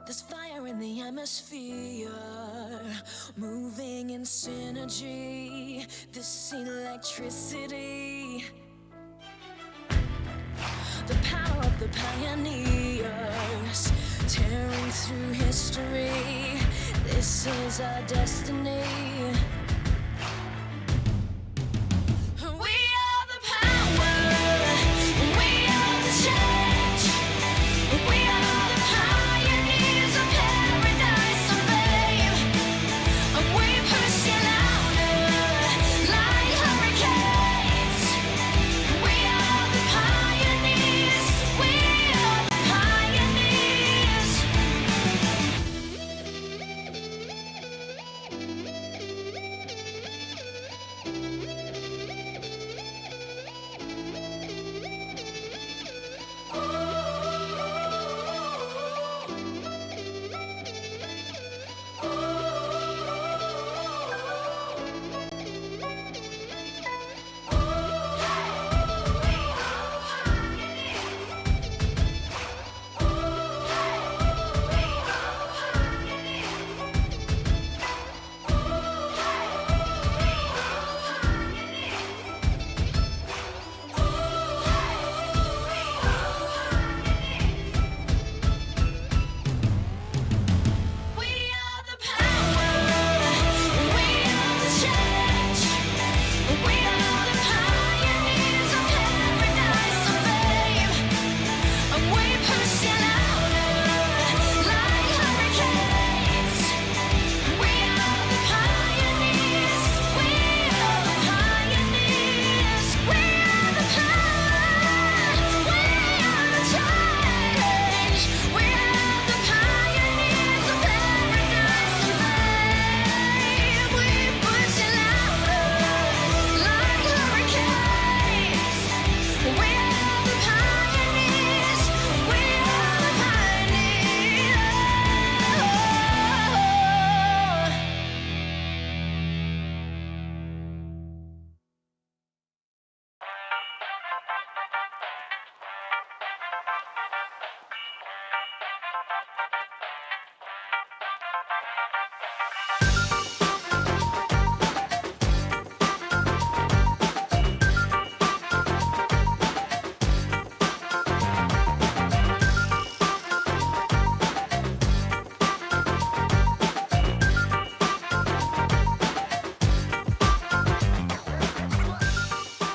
There's fire in the atmosphere, moving in synergy, this electricity. The power of the pioneers, tearing through history, this is our destiny.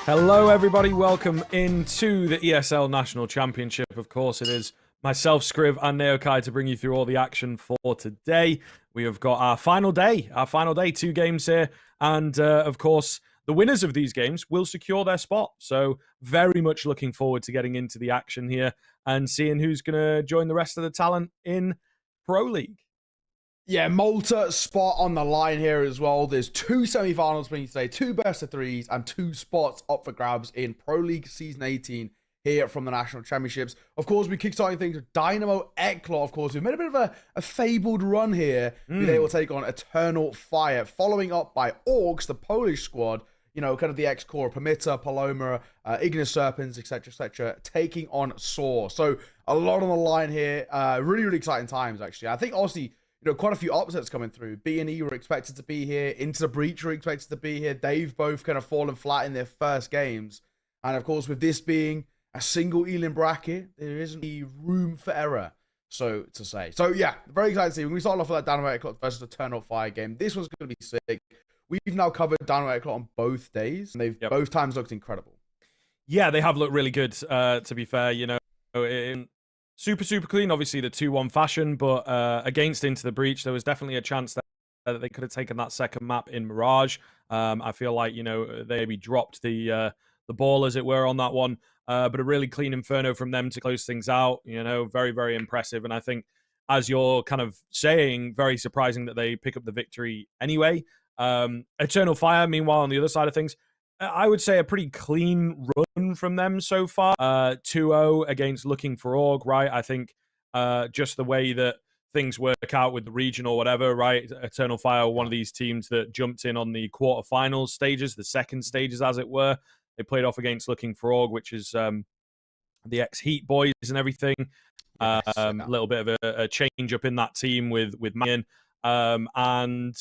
Hello, everybody. Welcome into the ESL National Championship. Of course, it is myself, Scriv, and Neokai to bring you through all the action for today. We have got our final day, 2 games here. And, of course, the winners of these games will secure their spot. So very much looking forward to getting into the action here and seeing who's going to join the rest of the talent in Pro League. Yeah, Malta spot on the line here as well. There's 2 semi-finals playing today, 2 best of 3s, and 2 spots up for grabs in Pro League Season 18 here from the National Championships. Of course, we're kickstarting things with Dynamo Eclot, of course. We've made a bit of a fabled run here. They will take on Eternal Fire, following up by Orcs, the Polish squad, you know, kind of the ex-core, Permitta, Paloma, Ignis Serpents, etc., taking on Saw. So a lot on the line here. Really, really exciting times, actually. I think, honestly, you know, quite a few upsets coming through. B&E were expected to be here. Into the Breach were expected to be here. They've both kind of fallen flat in their first games. And of course, with this being a single Elim bracket, there isn't any room for error, so to say. So yeah, very excited to see. When we start off with that Dynamo Eclot versus Eternal Fire game, this one's going to be sick. We've now covered Dynamo Eclot on both days, and they've both times looked incredible. Yeah, they have looked really good, to be fair. You know, super clean, obviously the 2-1 fashion, but against Into the Breach, there was definitely a chance that they could have taken that second map in Mirage. I feel like, you know, they maybe dropped the ball, as it were, on that one. But a really clean Inferno from them to close things out, you know, very impressive. And I think, as you're kind of saying, very surprising that they pick up the victory anyway. Eternal Fire, meanwhile, on the other side of things, I would say a pretty clean run from them so far. 2-0 against Looking for Org, right? I think just the way that things work out with the region or whatever, right? Eternal Fire, one of these teams that jumped in on the quarterfinals stages, the second stages, as it were. They played off against Looking for Org, which is the ex-Heat boys and everything. A little bit of a change up in that team with Marion. And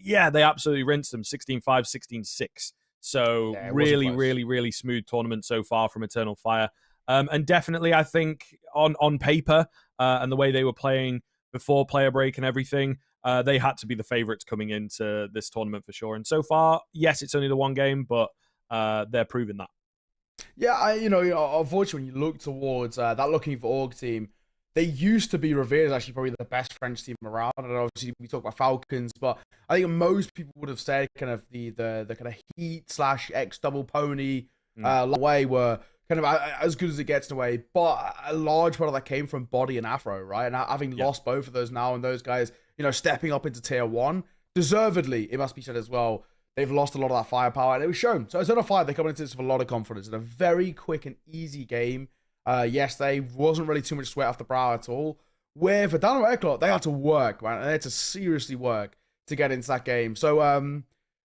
yeah, they absolutely rinsed them 16-5, 16-6. So really smooth tournament so far from Eternal Fire. And definitely, I think, on paper and the way they were playing before player break and everything, they had to be the favourites coming into this tournament for sure. And so far, yes, it's only the one game, but they're proving that. Yeah, unfortunately, when you look towards that Looking for Org team, they used to be revered as actually probably the best French team around. And obviously, we talk about Falcons, but I think most people would have said kind of the kind of Heat / X Double Pony way were kind of as good as it gets in a way. But a large part of that came from Body and Afro, right? And having lost both of those now, and those guys, you know, stepping up into Tier 1, deservedly, it must be said as well, they've lost a lot of that firepower, and it was shown. So Eternal Fire, they're coming into this with a lot of confidence in a very quick and easy game. Yesterday wasn't really too much sweat off the brow at all. Where for Dynamo Eclot, they had to work, man. And they had to seriously work to get into that game. So,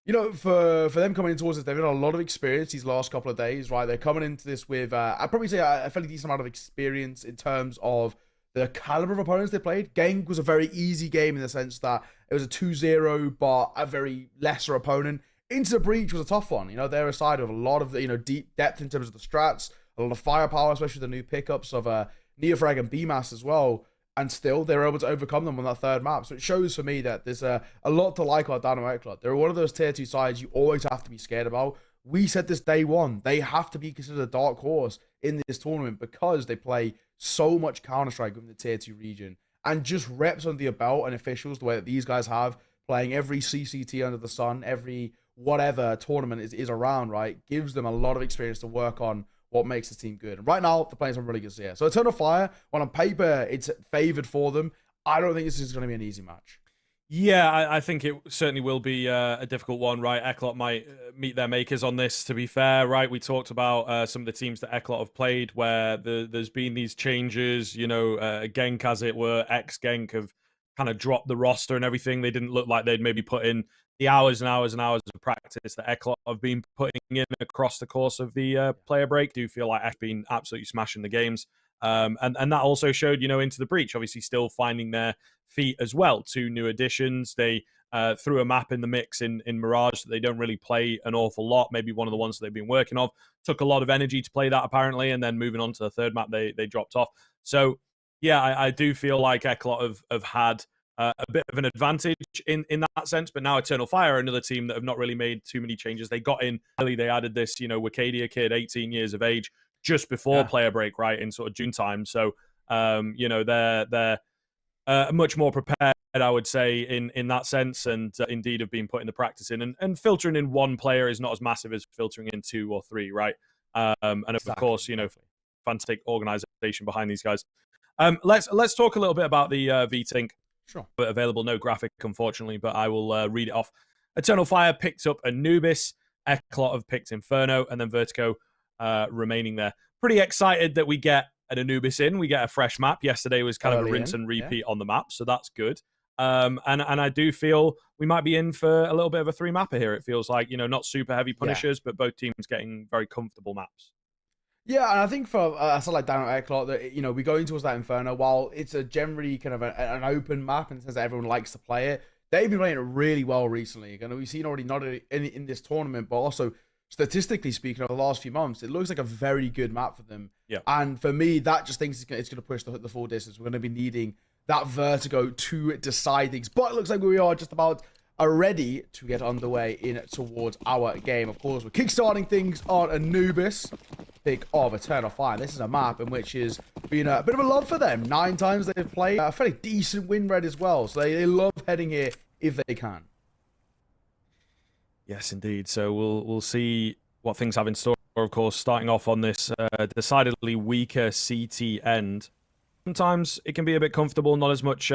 you know, for them coming in towards this, they've had a lot of experience these last couple of days, right? They're coming into this with, I'd probably say a fairly decent amount of experience in terms of the caliber of opponents they played. Genk was a very easy game in the sense that it was a 2-0, but a very lesser opponent. Into the Breach was a tough one. You know, they're a side of a lot of, deep depth in terms of the strats, a lot of firepower, especially the new pickups of Neofrag and BMAS as well. And still, they were able to overcome them on that third map. So it shows for me that there's a lot to like about Dynamo Eclot. They're one of those tier 2 sides you always have to be scared about. We said this day one. They have to be considered a dark horse in this tournament because they play so much Counter-Strike within the tier 2 region. And just reps under the belt and officials, the way that these guys have, playing every CCT under the sun, every whatever tournament is around, right, gives them a lot of experience to work on what makes the team good. And right now, they're playing some really good here. So Eternal Fire, when on paper it's favored for them, I don't think this is going to be an easy match. Yeah, I think it certainly will be a difficult one, right? Eclot might meet their makers on this, to be fair, right? We talked about some of the teams that Eclot have played where there's been these changes, you know, Genk, as it were, ex-Genk have kind of dropped the roster and everything. They didn't look like they'd maybe put in the hours and hours and hours of practice that Eclot have been putting in across the course of the player break. Do feel like Eclot been absolutely smashing the games. And that also showed, you know, Into the Breach, obviously still finding their feet as well. 2 new additions. They threw a map in the mix in Mirage that they don't really play an awful lot. Maybe one of the ones that they've been working on. Took a lot of energy to play that, apparently, and then moving on to the third map, they dropped off. So, yeah, I do feel like Eclot have had a bit of an advantage in that sense. But now Eternal Fire, another team that have not really made too many changes. They got in early. They added this, Wicadia kid, 18 years of age, just before player break, right, in sort of June time. So, they're much more prepared, I would say, in that sense, and indeed have been putting the practice in. And filtering in one player is not as massive as filtering in 2 or 3, right? And of course, fantastic organization behind these guys. Let's talk a little bit about the VTink. Sure. But available, no graphic, unfortunately, but I will read it off. Eternal Fire picked up Anubis, Eclot have picked Inferno, and then Vertigo remaining there. Pretty excited that we get an Anubis in. We get a fresh map. Yesterday was kind of a rinse and repeat on the map, so that's good. And I do feel we might be in for a little bit of a 3-mapper here. It feels like, not super heavy punishers, but both teams getting very comfortable maps. Yeah, and I think for I saw like Dynamo Eclot that we go towards that Inferno. While it's a generally kind of an open map in the sense that everyone likes to play it, they've been playing it really well recently. And we've seen already not in this tournament, but also statistically speaking, over the last few months, it looks like a very good map for them. Yeah. And for me, that just thinks it's going to push the full distance. We're going to be needing that Vertigo to decide things, but it looks like we are just about ready to get underway in towards our game. Of course, we're kickstarting things on Anubis. Pick of Eternal Fire. This is a map in which has been a bit of a love for them. 9 times they've played. A fairly decent win rate as well. So they love heading here if they can. Yes, indeed. So we'll see what things have in store. Of course, starting off on this decidedly weaker CT end. Sometimes it can be a bit comfortable. Not as much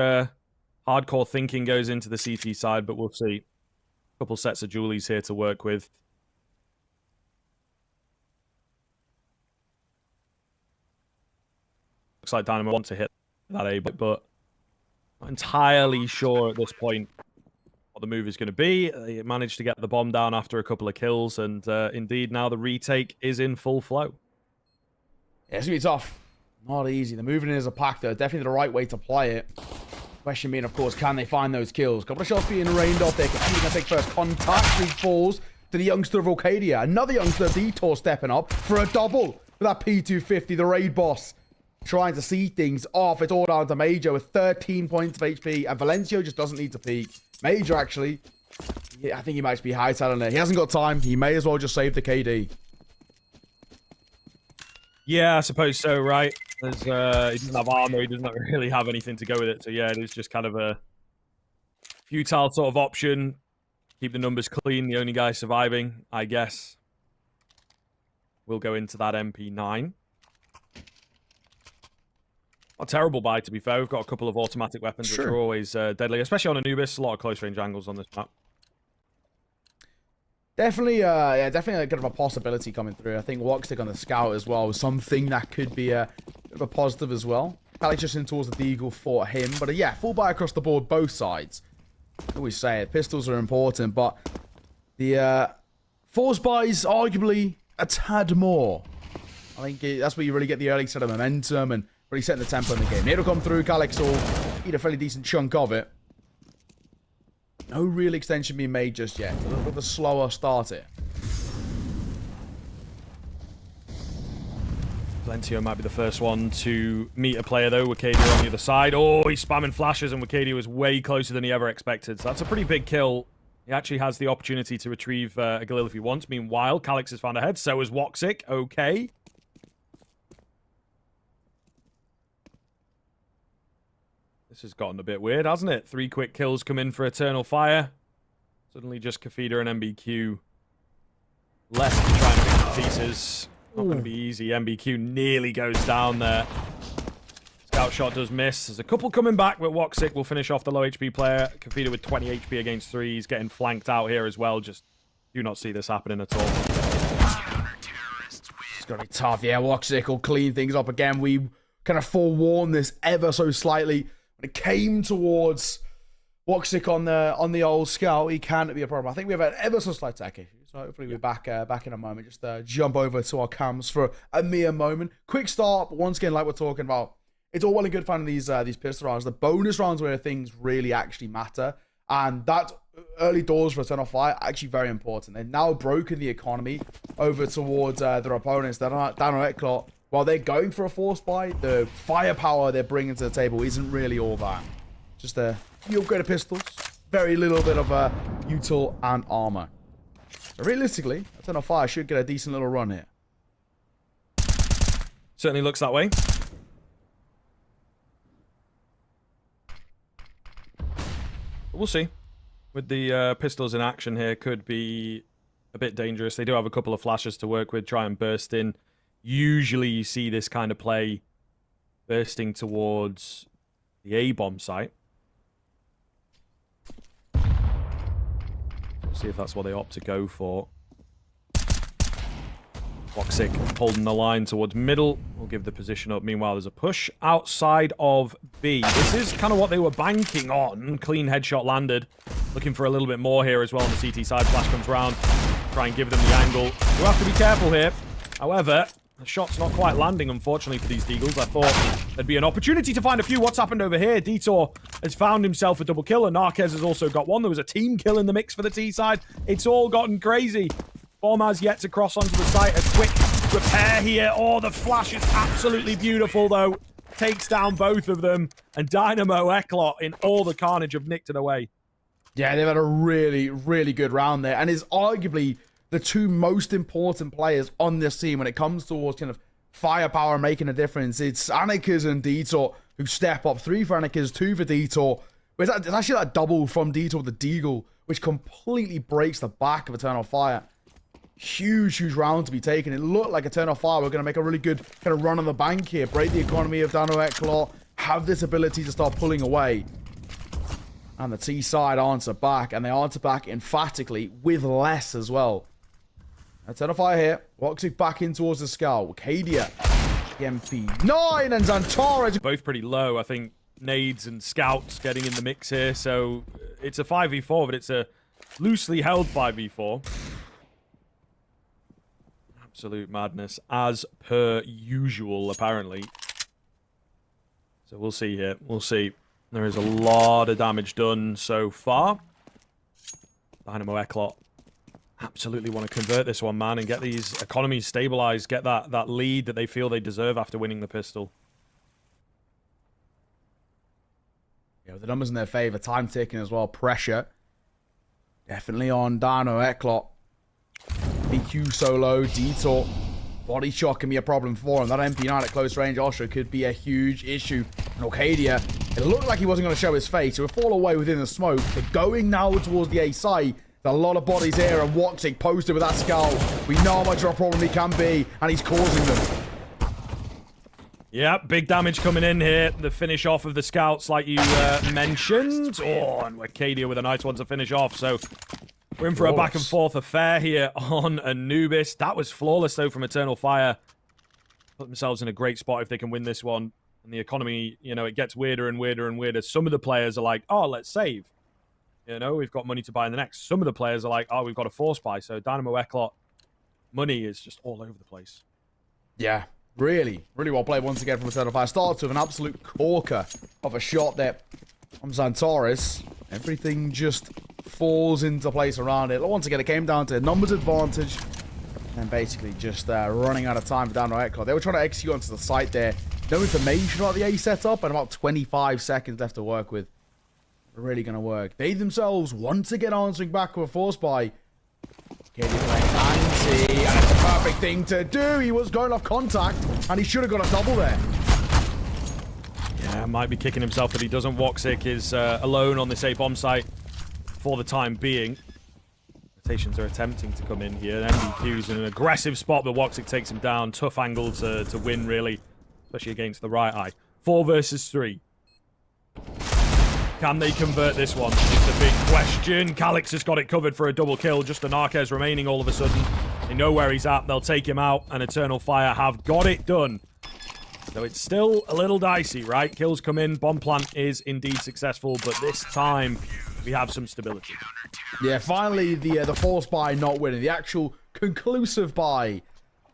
hardcore thinking goes into the CT side, but we'll see. A couple sets of Julies here to work with. Looks like Dynamo want to hit that A, but not entirely sure at this point what the move is going to be. They managed to get the bomb down after a couple of kills, and indeed now the retake is in full flow. Yeah, it's going to be tough. Not easy. The moving in as a pack, though, definitely the right way to play it. Question being, of course, can they find those kills? Couple of shots being rained off there. Competing to take first contact. 3 falls to the youngster of Arcadia. Another youngster, Detour, stepping up for a double with that P250, the raid boss. Trying to see things off. It's all down to Major with 13 points of HP. And Valencio just doesn't need to peek. Major, actually, I think he might be high-tailing there. He hasn't got time. He may as well just save the KD. Yeah, I suppose so, right? He doesn't have armor. He doesn't really have anything to go with it. So, yeah, it is just kind of a futile sort of option. Keep the numbers clean. The only guy surviving, I guess. We'll go into that MP9. A terrible buy, to be fair. We've got a couple of automatic weapons, which are always deadly, especially on Anubis. A lot of close-range angles on this map. Definitely, definitely kind of a possibility coming through. I think Woxic on the scout as well was something that could be a bit of a positive as well. Alex just in towards the Deagle for him, but yeah, full buy across the board, both sides. I always say it, pistols are important, but the force buys arguably a tad more. I think that's where you really get the early set of momentum and really setting the tempo in the game. It'll come through. Calyx will eat a fairly decent chunk of it. No real extension being made just yet. A little bit of a slower start here. Valencio might be the first one to meet a player, though. Wicadia on the other side. Oh, he's spamming flashes, and Wicadia was way closer than he ever expected. So that's a pretty big kill. He actually has the opportunity to retrieve a Galil if he wants. Meanwhile, Calyx has found a head. So is Woxic. Okay. This has gotten a bit weird, hasn't it? 3 quick kills come in for Eternal Fire. Suddenly just Kafida and MBQ left to try and pick the pieces. Not going to be easy. MBQ nearly goes down there. Scout shot does miss. There's a couple coming back, but Woxic will finish off the low HP player. Kafida with 20 HP against 3. He's getting flanked out here as well. Just do not see this happening at all. It's going to be tough. Yeah, Woxic will clean things up again. We kind of forewarned this ever so slightly. When it came towards Woxic on the old scout, he can be a problem. I think we have an ever so slight tech issue. So hopefully we're back in a moment. Just jump over to our cams for a mere moment. Quick start, but once again, like we're talking about, it's all well and good finding these pistol rounds. The bonus rounds where things really actually matter. And that early doors for Eternal Fire actually very important. They've now broken the economy over towards their opponents. They're not down on Eclot. While they're going for a force buy, the firepower they're bringing to the table isn't really all that. Just a few upgraded pistols. Very little bit of util and armor. But realistically, Eternal Fire should get a decent little run here. Certainly looks that way. We'll see. With the pistols in action here, could be a bit dangerous. They do have a couple of flashes to work with, try and burst in. Usually you see this kind of play bursting towards the A-bomb site. See if that's what they opt to go for. Voxic holding the line towards middle. We'll give the position up. Meanwhile, there's a push outside of B. This is kind of what they were banking on. Clean headshot landed. Looking for a little bit more here as well on the CT side. Flash comes round. Try and give them the angle. You have to be careful here. However, the shot's not quite landing, unfortunately, for these Deagles. I thought there'd be an opportunity to find a few. What's happened over here? Detour has found himself a double kill, and Narquez has also got one. There was a team kill in the mix for the T side. It's all gotten crazy. Bomb has yet to cross onto the site. A quick repair here. Oh, the flash is absolutely beautiful, though. Takes down both of them. And Dynamo, Eclot, in all the carnage, have nicked it away. Yeah, they've had a really, really good round there. And is arguably the two most important players on this team when it comes towards kind of firepower making a difference. It's Annikers and Detour who step up. 3 for Annikers, 2 for Detour. It's actually that double from Detour with the Deagle, which completely breaks the back of Eternal Fire. Huge round to be taken. It looked like Eternal Fire were going to make a really good kind of run on the bank here. Break the economy of Dynamo Eclot. Have this ability to start pulling away. And the T side answer back. And they answer back emphatically with less as well. Eternal Fire here. Voxic back in towards the skull. Cadia. MP9 and Xantares. Both pretty low. I think nades and scouts getting in the mix here. So it's a 5v4, but it's a loosely held 5v4. Absolute madness, as per usual, apparently. So we'll see here. We'll see. There is a lot of damage done so far. Dynamo Eclot absolutely want to convert this one, man, and get these economies stabilized, get that lead that they feel they deserve after winning the pistol. Yeah, with the numbers in their favor, time ticking as well, pressure. Definitely on Dynamo Eclot. EQ solo, Detour. Body shot can be a problem for him. That MP9 at close range also could be a huge issue. And Arcadia, it looked like he wasn't going to show his face. He would fall away within the smoke. They're going now towards the A site. There's a lot of bodies here, and Voxic posted with that skull. We know how much of a problem he can be, and he's causing them. Yeah, big damage coming in here. The finish off of the scouts, like you mentioned. Oh, and Arcadia with a nice one to finish off. So we're in for a back and forth affair here on Anubis. That was flawless, though, from Eternal Fire. Put themselves in a great spot if they can win this one. And the economy, you know, it gets weirder and weirder and weirder. Some of the players are like, oh, let's save. You know, we've got money to buy in the next. Some of the players are like, oh, we've got a force buy. So Dynamo Eclot, money is just all over the place. Yeah, really well played once again from Eternal Fire. Starts with an absolute corker of a shot there from Xantares. Everything just falls into place around it. Once again, it came down to numbers advantage and basically just running out of time for Dynamo Eclot. They were trying to execute onto the site there. No information about the A setup and about 25 seconds left to work with. Really going to work. They themselves once again answering back with a force buy. Katie playing anti, and it's the perfect thing to do. He was going off contact, and he should have got a double there. Yeah, might be kicking himself that he doesn't. Voxic is alone on this A-bomb site for the time being. Rotations are attempting to come in here. MDQ's in an aggressive spot, but Voxic takes him down. Tough angle to win, really, especially against the right eye. 4 versus 3. Can they convert this one? It's the big question. Calix has got it covered for a double kill. Just a Narquez remaining all of a sudden. They know where he's at. They'll take him out. And Eternal Fire have got it done. So it's still a little dicey, right? Kills come in. Bomb plant is indeed successful. But this time, we have some stability. Yeah, finally, the force buy not winning. The actual conclusive buy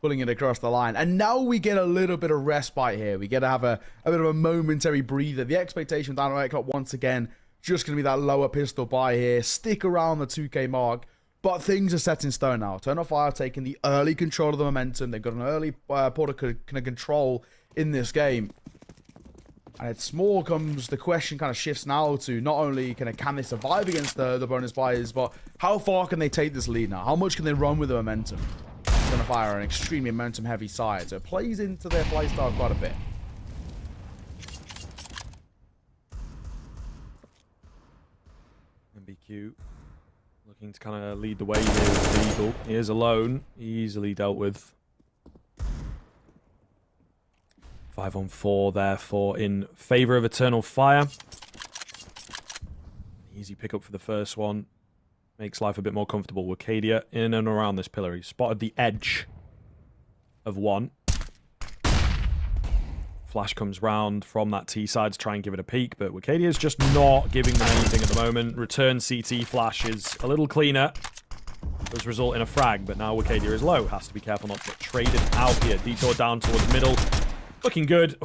pulling it across the line. And now we get a little bit of respite here. We get to have a bit of a momentary breather. The expectation of Dynamo Eclot once again, just going to be that lower pistol buy here. Stick around the 2k mark. But things are set in stone now. Eternal Fire taking the early control of the momentum. They've got an early port of control in this game. And it's more comes the question kind of shifts now to not only can they survive against the bonus buyers, but how far can they take this lead now? How much can they run with the momentum? Fire an extremely momentum heavy side, so it plays into their playstyle quite a bit. MBQ looking to kind of lead the way here with the Eagle. He is alone, easily dealt with. 5-on-4 therefore in favor of Eternal Fire. Easy pickup for the first one. Makes life a bit more comfortable. Wakadia in and around this pillar. He spotted the edge of one. Flash comes round from that T side to try and give it a peek, but Wakadia is just not giving them anything at the moment. Return CT flash is a little cleaner. Does result in a frag, but now Wakadia is low. Has to be careful not to get traded out here. Detour down towards middle. Looking good.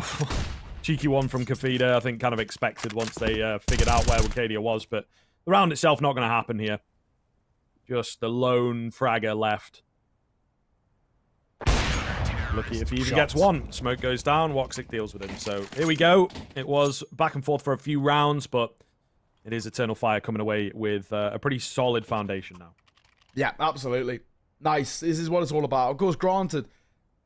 Cheeky one from Kafida. I think kind of expected once they figured out where Wakadia was, but the round itself not going to happen here. Just the lone fragger left. Lucky if he even gets one. Smoke goes down. Woxic deals with him. So here we go. It was back and forth for a few rounds, but it is Eternal Fire coming away with a pretty solid foundation now. Yeah, absolutely. Nice. This is what it's all about. Of course, granted,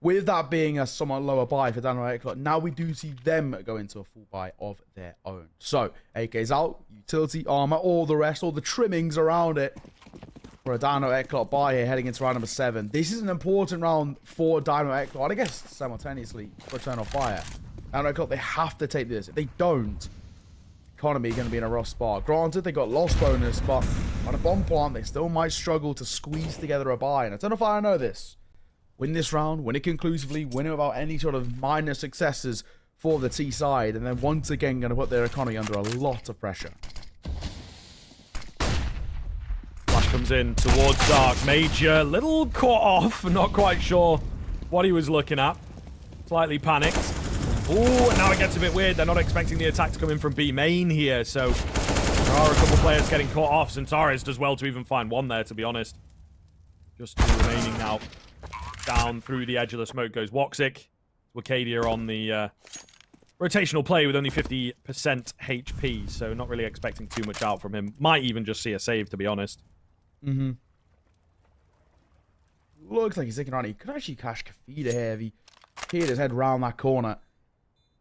with that being a somewhat lower buy for Dynamo Eclot, now we do see them go into a full buy of their own. So, AK's out, utility, armor, all the rest, all the trimmings around it. For a Dynamo Eclot buy here heading into round number 7. This is an important round for Dynamo Eclot, I guess simultaneously for Eternal Fire. Dynamo Eclot, they have to take this. If they don't, economy going to be in a rough spot. Granted, they got loss bonus, but on a bomb plant, they still might struggle to squeeze together a buy. And Eternal Fire, I know this. Win this round, win it conclusively, win it without any sort of minor successes for the T side, and then once again going to put their economy under a lot of pressure. Comes in towards Dark. Major, little caught off, not quite sure what he was looking at. Slightly panicked. Oh, now it gets a bit weird. They're not expecting the attack to come in from B main here, so there are a couple players getting caught off. Centaurus does well to even find one there, to be honest. Just two remaining now. Down through the edge of the smoke goes Woxic. Wakadia on the rotational play with only 50% HP, so not really expecting too much out from him. Might even just see a save, to be honest. Looks like he's thinking around. He could actually cash Kafida here if he hit his head round that corner.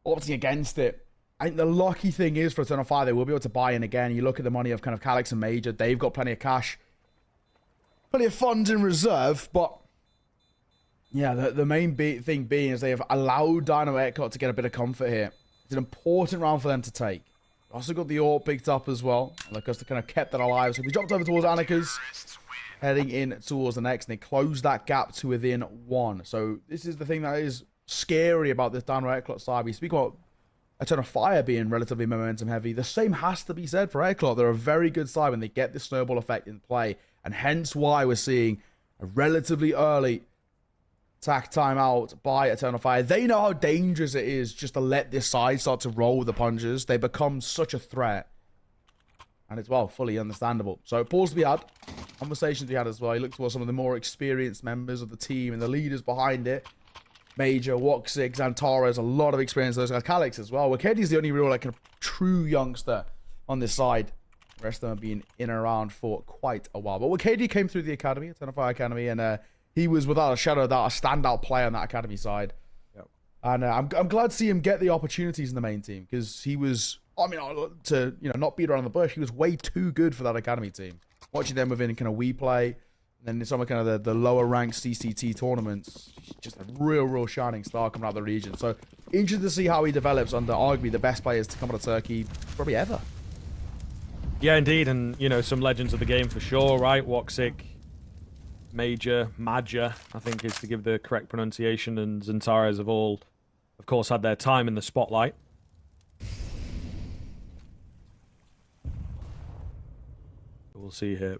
Opting against it. I think the lucky thing is for Eternal Fire, they will be able to buy in again. You look at the money of kind of Calix and Major. They've got plenty of cash. Plenty of funds in reserve, but yeah, the main thing being is they have allowed Dynamo Eclot to get a bit of comfort here. It's an important round for them to take. Also got the AWP picked up as well. Like us to kind of kept that alive. So we dropped over towards Anika's, heading in towards the next, and they closed that gap to within 1. So this is the thing that is scary about this Dynamo Eclot side. We speak about Eternal Fire being relatively momentum heavy. The same has to be said for Eclot. They're a very good side when they get the snowball effect in play, and hence why we're seeing a relatively early attack timeout by Eternal Fire. They know how dangerous it is just to let this side start to roll with the punches. They become such a threat. And it's, well, fully understandable. So, pause to be had. Conversations to be had as well. You look towards some of the more experienced members of the team and the leaders behind it. Major, Woxic, Xantara has a lot of experience. Those guys, Calix as well. Wakedi's the only real, like, true youngster on this side. The rest of them have been in and around for quite a while. But Wakedi came through the academy, Eternal Fire Academy, and he was, without a shadow of doubt, a standout player on that academy side. Yep. And I'm glad to see him get the opportunities in the main team, because he was, I mean, to not beat around the bush, he was way too good for that academy team. Watching them within kind of We Play, and then in some of kind of the lower ranked CCT tournaments, just a real shining star coming out of the region. So interested to see how he develops under arguably the best players to come out of Turkey probably ever. Yeah, indeed, and some legends of the game for sure, right? Woxic, Major, Madja, I think is to give the correct pronunciation, and Xantares have all, of course, had their time in the spotlight. We'll see here.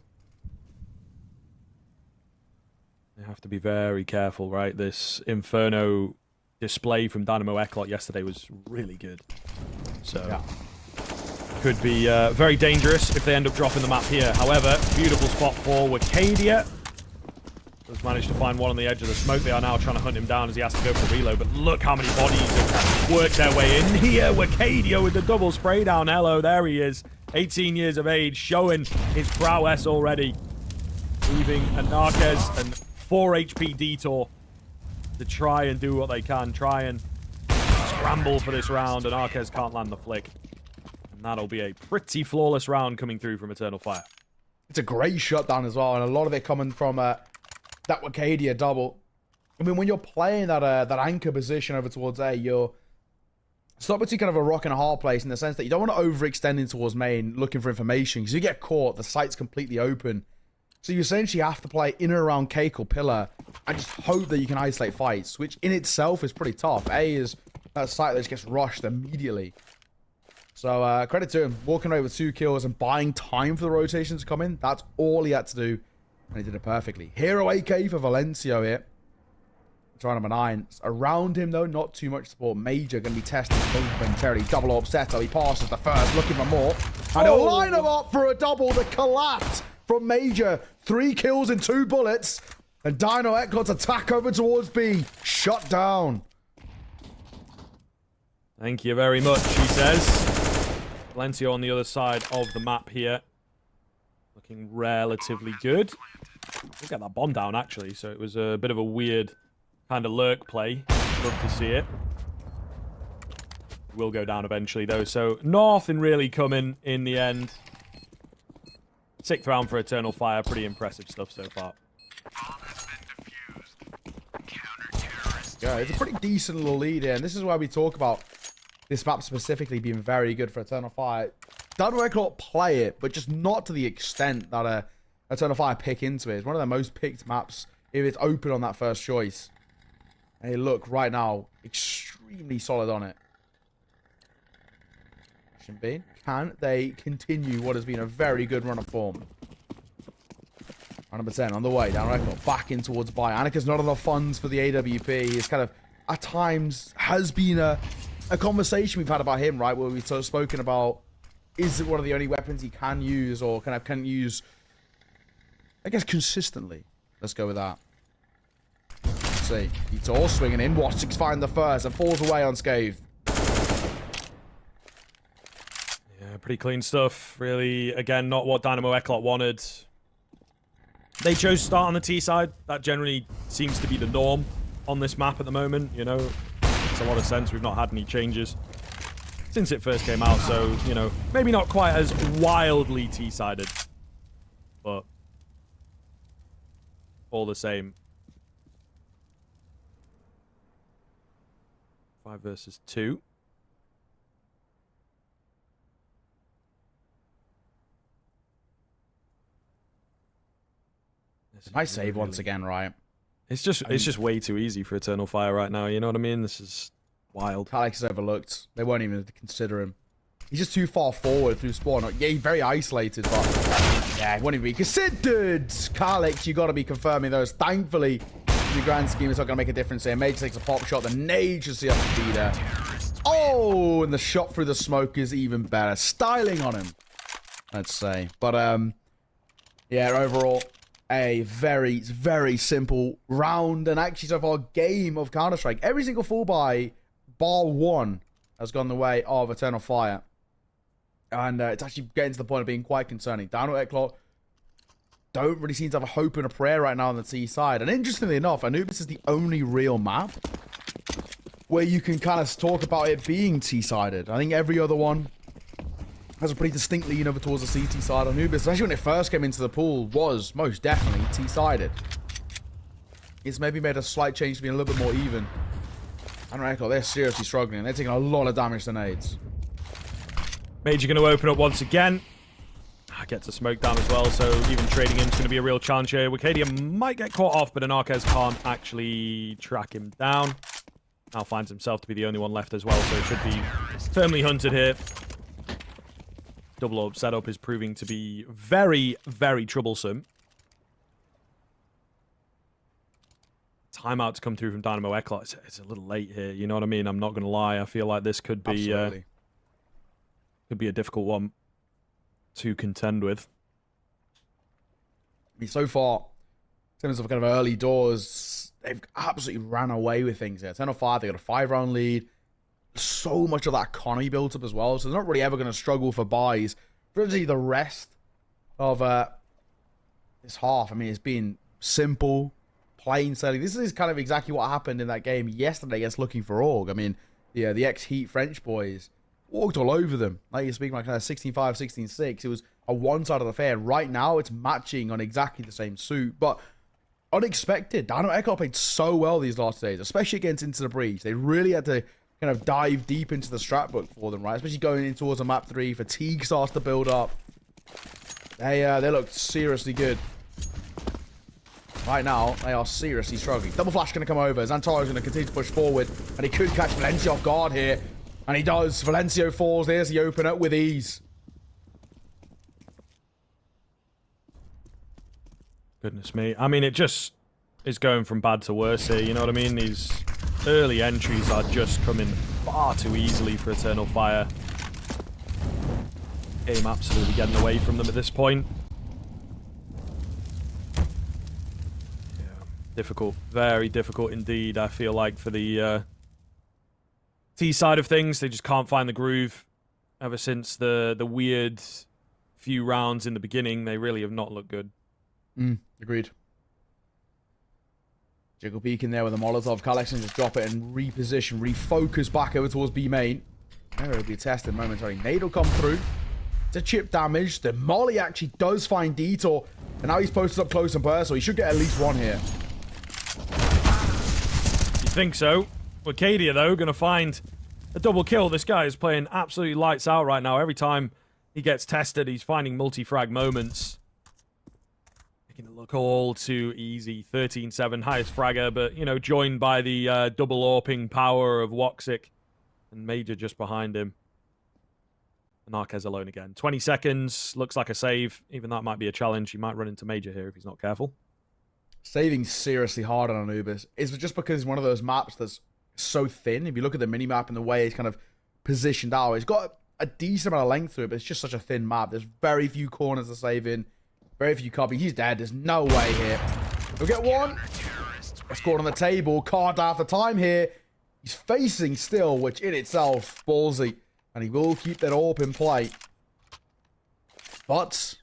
They have to be very careful, right? This Inferno display from Dynamo Eclot yesterday was really good. So, yeah. Could be very dangerous if they end up dropping the map here. However, beautiful spot for Wakadia. has managed to find one on the edge of the smoke. They are now trying to hunt him down as he has to go for reload. But look how many bodies have worked their way in here. Wicadia with the double spray down. Hello, there he is. 18 years of age, showing his prowess already. Leaving Anarquez and 4 HP Detour to try and do what they can. Try and scramble for this round. And Anarquez can't land the flick. And that'll be a pretty flawless round coming through from Eternal Fire. It's a great shutdown as well, and a lot of it coming from that Wicadia double. I mean, when you're playing that anchor position over towards A, you're stuck between kind of a rock and a hard place in the sense that you don't want to overextend in towards main looking for information, because you get caught, the site's completely open. So you essentially have to play in and around cake or pillar and just hope that you can isolate fights, which in itself is pretty tough. A is that site that just gets rushed immediately. So credit to him, walking away with 2 kills and buying time for the rotations to come in. That's all he had to do, and he did it perfectly. Hero AK for Valencio here. Try number 9. Around him, though, not too much support. Major going to be tested momentarily. Double upset. He passes the first, looking for more. And he'll line him up for a double. The collapse from Major. 3 kills and 2 bullets. And Dino Eclot's attack over towards B. Shut down. Thank you very much, he says. Valencio on the other side of the map here. Looking relatively good. We'll get that bomb down, actually. So it was a bit of a weird kind of lurk play. Love to see it. Will go down eventually, though. So nothing really coming in the end. 6th round for Eternal Fire. Pretty impressive stuff so far. Yeah, it's a pretty decent little lead here. And this is why we talk about this map specifically being very good for Eternal Fire. Dynamo Eclot play it, but just not to the extent that Eternal Fire pick into it. It's one of the most picked maps if it's open on that first choice. Hey, look, right now, extremely solid on it. Question being, can they continue what has been a very good run of form? Round number 10 on the way. Dynamo Eclot back in towards buy. Annika's not enough funds for the AWP. It's kind of, at times, has been a conversation we've had about him, right? Where we've sort of spoken about, is it one of the only weapons he can use or kind of can use, I guess, consistently. Let's go with that. Let's see. Vitor swinging in. Watching's find the first and falls away unscathed. Yeah, pretty clean stuff. Really, again, not what Dynamo Eclot wanted. They chose to start on the T side. That generally seems to be the norm on this map at the moment, you know. Makes a lot of sense. We've not had any changes since it first came out, so, you know, maybe not quite as wildly T-sided, but all the same. 5 versus 2. Nice save once again, right? It's just way too easy for Eternal Fire right now, you know what I mean? This is wild. Alex is overlooked. They won't even consider him. He's just too far forward through spawn. Yeah, he's very isolated, but yeah, he won't even be considered. Kalix, you got to be confirming those. Thankfully, in the grand scheme, it's not going to make a difference here. Mage takes a pop shot. The nade should see up to be there. Oh, and the shot through the smoke is even better. Styling on him, let's say. But yeah, overall, a very, very simple round and actually so far game of Counter-Strike. Every single full buy, bar 1, has gone the way of Eternal Fire. And it's actually getting to the point of being quite concerning. Dynamo Eclot don't really seem to have a hope and a prayer right now on the T side. And interestingly enough, Anubis is the only real map where you can kind of talk about it being T-sided. I think every other one has a pretty distinct lean over towards the CT side. Anubis, especially when it first came into the pool, was most definitely T-sided. It's maybe made a slight change to being a little bit more even. And Eclot, they're seriously struggling. They're taking a lot of damage to nades. Major going to open up once again. Gets a smoke down as well, so even trading him is going to be a real challenge here. Wicadia might get caught off, but Anarquez can't actually track him down. Now finds himself to be the only one left as well, so it should be firmly hunted here. Double orb setup is proving to be very, very troublesome. Timeout to come through from Dynamo Eclot. It's a little late here, you know what I mean? I'm not going to lie. I feel like this could be a difficult one to contend with. I mean, so far, terms of kind of early doors, they've absolutely ran away with things here. 10-5, they got a 5-round lead. So much of that economy built up as well, so they're not really ever going to struggle for buys. For the rest of this half, I mean, it's been simple, plain sailing. This is kind of exactly what happened in that game yesterday against Looking for Org. I mean, the ex-Heat French boys walked all over them. Like you're speaking like kind of 16-5, 16-6. It was a one-sided affair. Right now, it's matching on exactly the same suit, but unexpected. Dynamo Eclot played so well these last days, especially against Into the Breach. They really had to kind of dive deep into the strat book for them, right? Especially going in towards a map 3. Fatigue starts to build up. They look seriously good. Right now, they are seriously struggling. Double flash going to come over. Xantaro is going to continue to push forward, and he could catch Valencia off guard here. And he does. Valencio falls. There's the opener with ease. Goodness me. I mean, it just is going from bad to worse here. You know what I mean? These early entries are just coming far too easily for Eternal Fire. Game absolutely getting away from them at this point. Yeah, difficult. Very difficult indeed, I feel like, for the T side of things. They just can't find the groove. Ever since the weird few rounds in the beginning, they really have not looked good. Agreed. Jiggle peek in there with a Molotov. Collection just drop it and reposition, refocus back over towards B main. There will be tested momentarily. Nade will come through. It's a chip damage. The Molly actually does find Detour. And now he's posted up close and personal. He should get at least one here. You think so? Arcadia, though, going to find a double kill. This guy is playing absolutely lights out right now. Every time he gets tested, he's finding multi-frag moments. Making it look all too easy. 13-7, highest fragger, but, you know, joined by the double AWPing power of Woxic. And Major just behind him. And Arquez alone again. 20 seconds. Looks like a save. Even that might be a challenge. He might run into Major here if he's not careful. Saving seriously hard on Anubis. It's just because it's one of those maps that's so thin. If you look at the minimap and the way it's kind of positioned out, it's got a decent amount of length to it, but it's just such a thin map. There's very few corners to save in. Very few copy. He's dead. There's no way here. We'll get one. Scored on the table. Card after time here. He's facing still, which in itself, ballsy. And he will keep that AWP in play. But,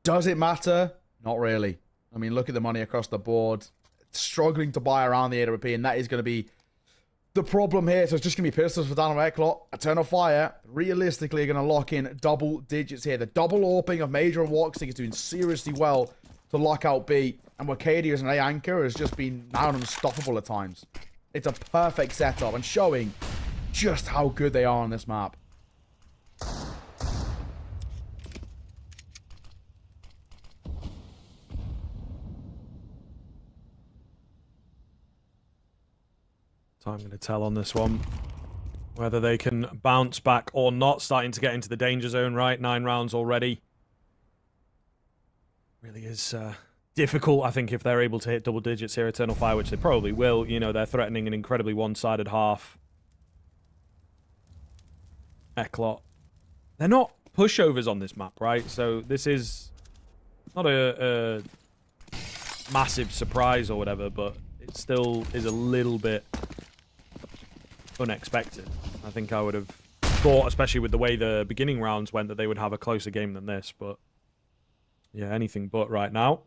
does it matter? Not really. I mean, look at the money across the board. Struggling to buy around the AWP, and that is going to be the problem here. So it's just going to be pistols for Dynamo Eclot. Eternal Fire, realistically, are going to lock in double digits here. The double AWPing of Major and Woxic is doing seriously well to lock out B. And Arcadia as an A anchor has just been now unstoppable at times. It's a perfect setup and showing just how good they are on this map. Time going to tell on this one. Whether they can bounce back or not. Starting to get into the danger zone, right? 9 rounds already. Really is difficult, I think, if they're able to hit double digits here, Eternal Fire, which they probably will. You know, they're threatening an incredibly one-sided half. Eclot. They're not pushovers on this map, right? So this is not a massive surprise or whatever, but it still is a little bit unexpected. I think I would have thought, especially with the way the beginning rounds went, that they would have a closer game than this, but yeah, anything but right now.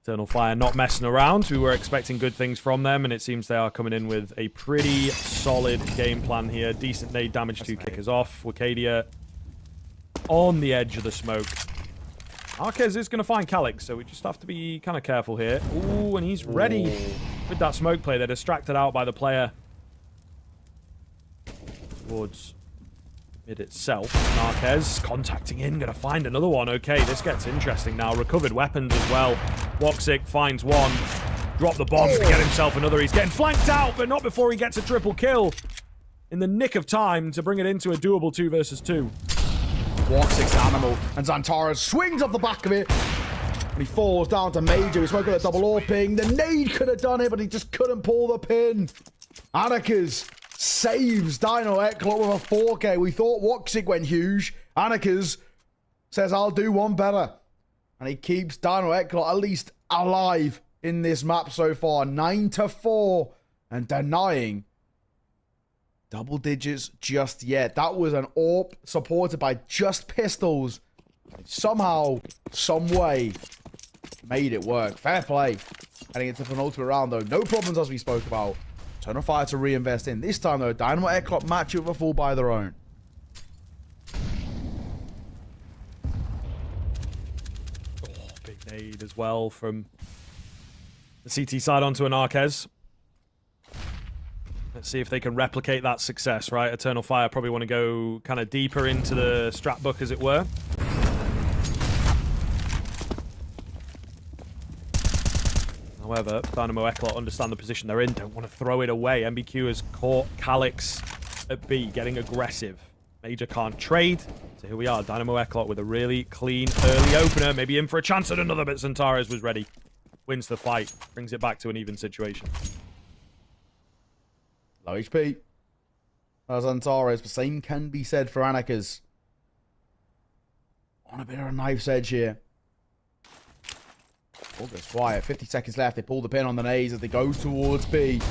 Eternal Fire not messing around. We were expecting good things from them, and it seems they are coming in with a pretty solid game plan here. Decent nade damage to kick us off. Arcadia on the edge of the smoke. Arquez is going to find Calix, so we just have to be kind of careful here. Ooh, and he's ready with that smoke play. They're distracted out by the player towards mid itself. Arquez contacting in, going to find another one. Okay, this gets interesting now. Recovered weapons as well. Woxic finds one. Drop the bomb to get himself another. He's getting flanked out, but not before he gets a triple kill. In the nick of time to bring it into a doable 2 versus 2. Woxic's animal, and Xantaro swings up the back of it. And he falls down to Major. He's smoking a double AWPing. The nade could have done it, but he just couldn't pull the pin. Anarchas saves Dino Eclot with a 4K. We thought Woxic went huge. Anarchas says, I'll do one better. And he keeps Dino Eclot at least alive in this map so far. 9-4 and denying double digits just yet. That was an AWP supported by just pistols. Somehow, some way, made it work. Fair play. Heading into the penultimate round, though. No problems, as we spoke about. Eternal Fire to reinvest in. This time, though, Dynamo Eclot match it with a full by their own. Oh, big nade as well from the CT side onto an Arquez. Let's see if they can replicate that success, right? Eternal Fire probably want to go kind of deeper into the strap book, as it were. However, Dynamo Eclot understand the position they're in, don't want to throw it away. MBQ has caught Calyx at B, getting aggressive. Major can't trade. So here we are, Dynamo Eclot with a really clean early opener. Maybe in for a chance at another, but Zantares was ready. Wins the fight, brings it back to an even situation. Low HP. As Antares, the same can be said for Anakas. On a bit of a knife's edge here. All goes quiet. 50 seconds left. They pull the pin on the nades as they go towards B.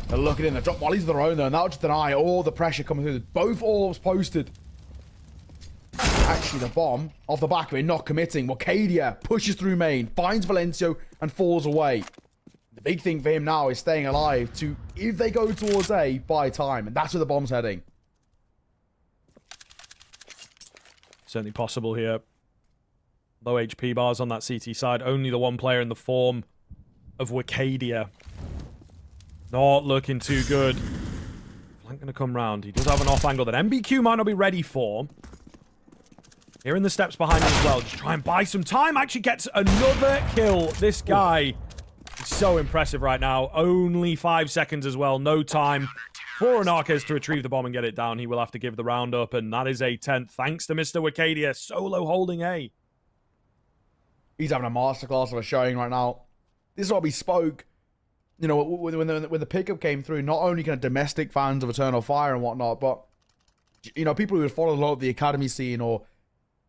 They're looking in. They drop volleys of their own, though, and that'll just deny all the pressure coming through. Both orbs posted. Actually, the bomb off the back of it, not committing. Wakadia pushes through main, finds Valencio, and falls away. The big thing for him now is staying alive to, if they go towards A, buy time. And that's where the bomb's heading. Certainly possible here. Low HP bars on that CT side. Only the one player in the form of Wakadia. Not looking too good. Flank going to come round. He does have an off angle that MBQ might not be ready for. Hearing the steps behind him as well. Just try and buy some time. Actually gets another kill. This guy is so impressive right now. Only 5 seconds as well. No time for an Arquez to retrieve the bomb and get it down. He will have to give the round up. And that is a 10th. Thanks to Mr. Wakadia. Solo holding A. He's having a masterclass of a showing right now. This is what we spoke. You know, when the pickup came through, not only kind of domestic fans of Eternal Fire and whatnot, but, you know, people who would follow a lot of the academy scene or,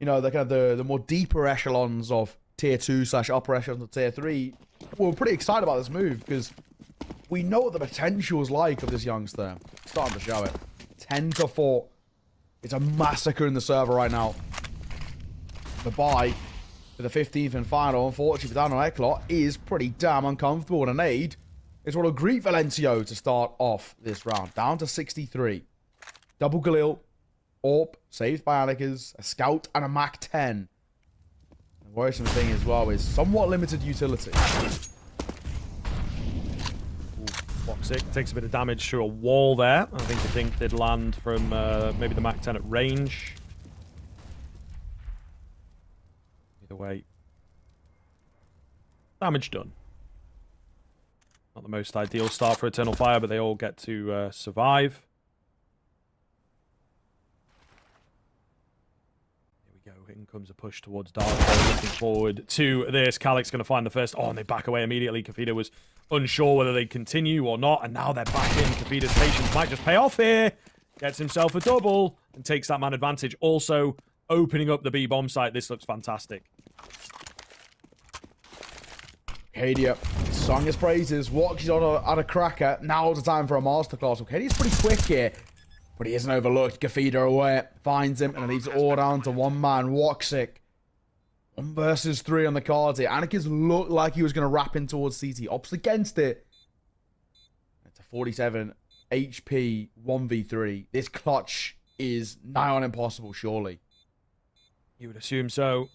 you know, the kind of the more deeper echelons of tier 2 / upper echelons of tier 3 were pretty excited about this move because we know what the potential is like of this youngster. Starting to show it. 10-4. It's a massacre in the server right now. The bye for the 15th and final, unfortunately for Dynamo Eclot, is pretty damn uncomfortable. And an aid is what will greet Valencio to start off this round. Down to 63. Double Galil. AWP, saved by Anakas, a scout, and a Mac 10. The worrisome thing as well is somewhat limited utility. Toxic takes a bit of damage through a wall there. I think the dink did land from maybe the Mac 10 at range. Either way, damage done. Not the most ideal start for Eternal Fire, but they all get to survive. In comes a push towards Dark. Looking forward to this. Calyx going to find the first. Oh, and they back away immediately. Kafida was unsure whether they'd continue or not. And now they're back in. Kafida's patience might just pay off here. Gets himself a double and takes that man advantage. Also opening up the B bomb site. This looks fantastic. Cadia sung his praises. Watches on a cracker. Now's the time for a masterclass. Cadia's pretty quick here. But he isn't overlooked. Gafida away. Finds him. And leaves it all down to one man. Woxic. 1 versus 3 on the cards here. Anakas looked like he was going to wrap in towards CT. Ops against it. It's a 47 HP 1v3. This clutch is nigh on impossible, surely. You would assume so.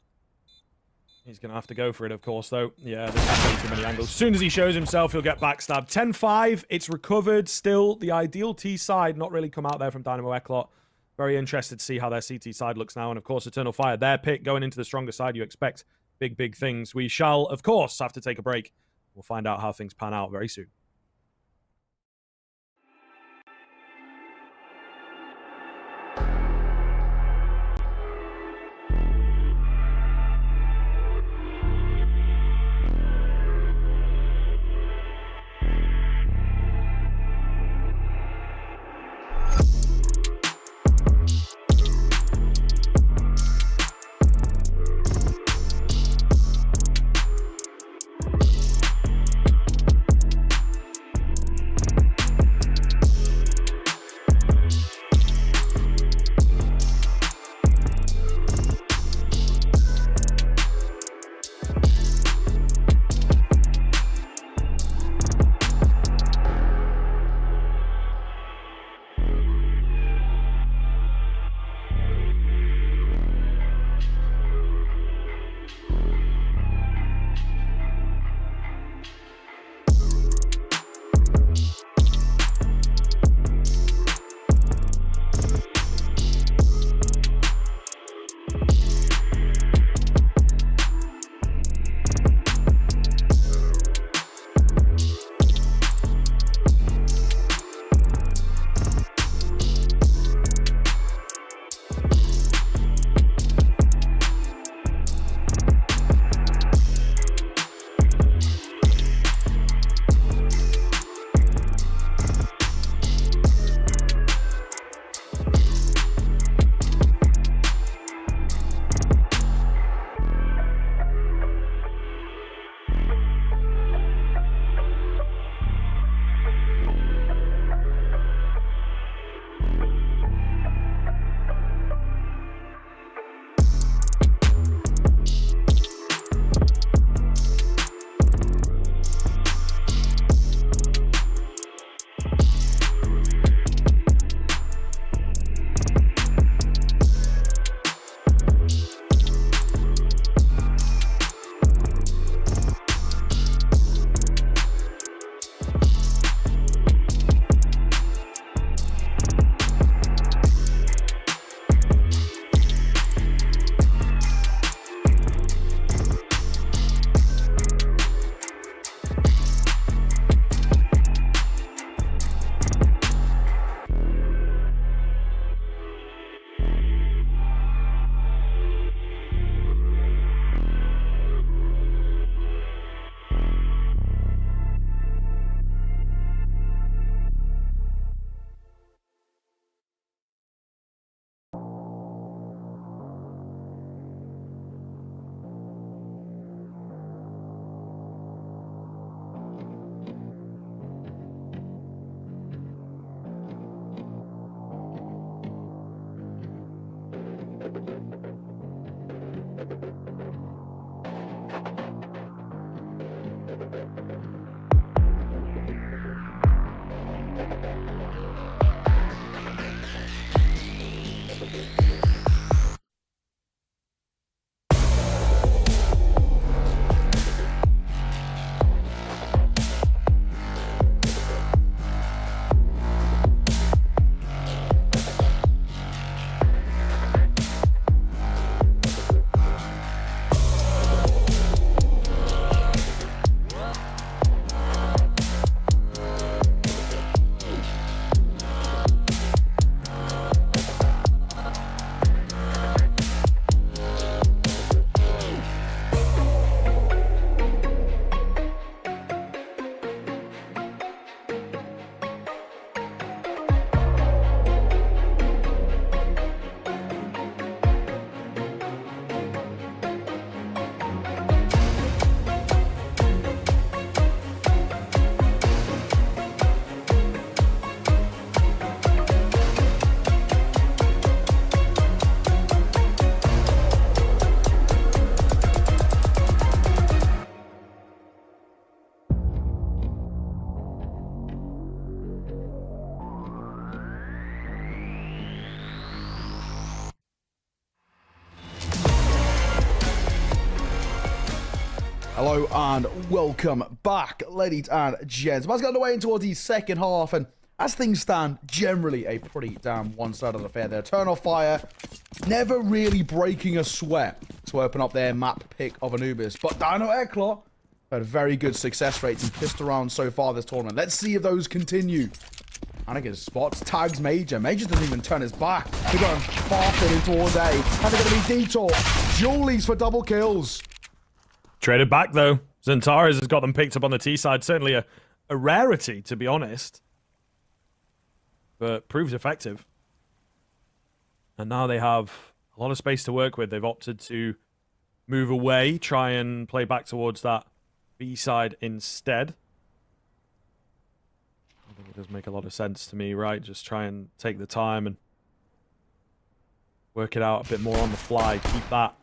He's going to have to go for it, of course, though. Yeah, this is way too many angles. As soon as he shows himself, he'll get backstabbed. 10-5. It's recovered. Still, the ideal T side not really come out there from Dynamo Eclot. Very interested to see how their CT side looks now. And, of course, Eternal Fire, their pick going into the stronger side. You expect big, big things. We shall, of course, have to take a break. We'll find out how things pan out very soon. Hello and welcome back, ladies and gents. Let's get underway towards the second half, and as things stand, generally a pretty damn one-sided affair there. Eternal Fire never really breaking a sweat to open up their map pick of Anubis, but Dynamo Eclot had very good success rates in pistol rounds so far this tournament. Let's see if those continue. Anakin spots, tags Major. Major doesn't even turn his back. They're going farther in towards A. And they're going to be Detour. Julies for double kills. Traded back, though. Zentares has got them picked up on the T side. Certainly a rarity, to be honest. But proves effective. And now they have a lot of space to work with. They've opted to move away, try and play back towards that B side instead. I think it does make a lot of sense to me, right? Just try and take the time and work it out a bit more on the fly. Keep that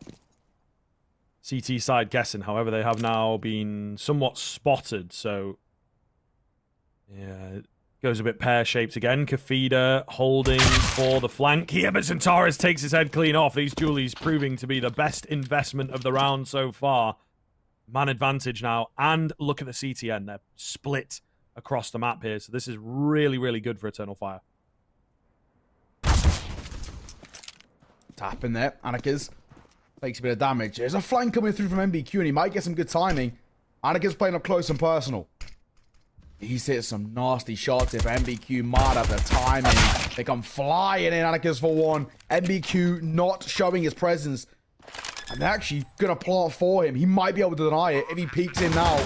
CT side guessing. However, they have now been somewhat spotted, so yeah, it goes a bit pear-shaped again. Kafida holding for the flank here, but Zentares takes his head clean off. These Julies proving to be the best investment of the round so far. Man advantage now, and look at the CTN. They're split across the map here, so this is really, really good for Eternal Fire. Tap in there. Anakiz takes a bit of damage. There's a flank coming through from MBQ, and he might get some good timing. Anakiz playing up close and personal. He's hit some nasty shots. If MBQ mad at the timing, they come flying in. Anakiz for one. MBQ not showing his presence. And they're actually going to plant for him. He might be able to deny it if he peeks in now.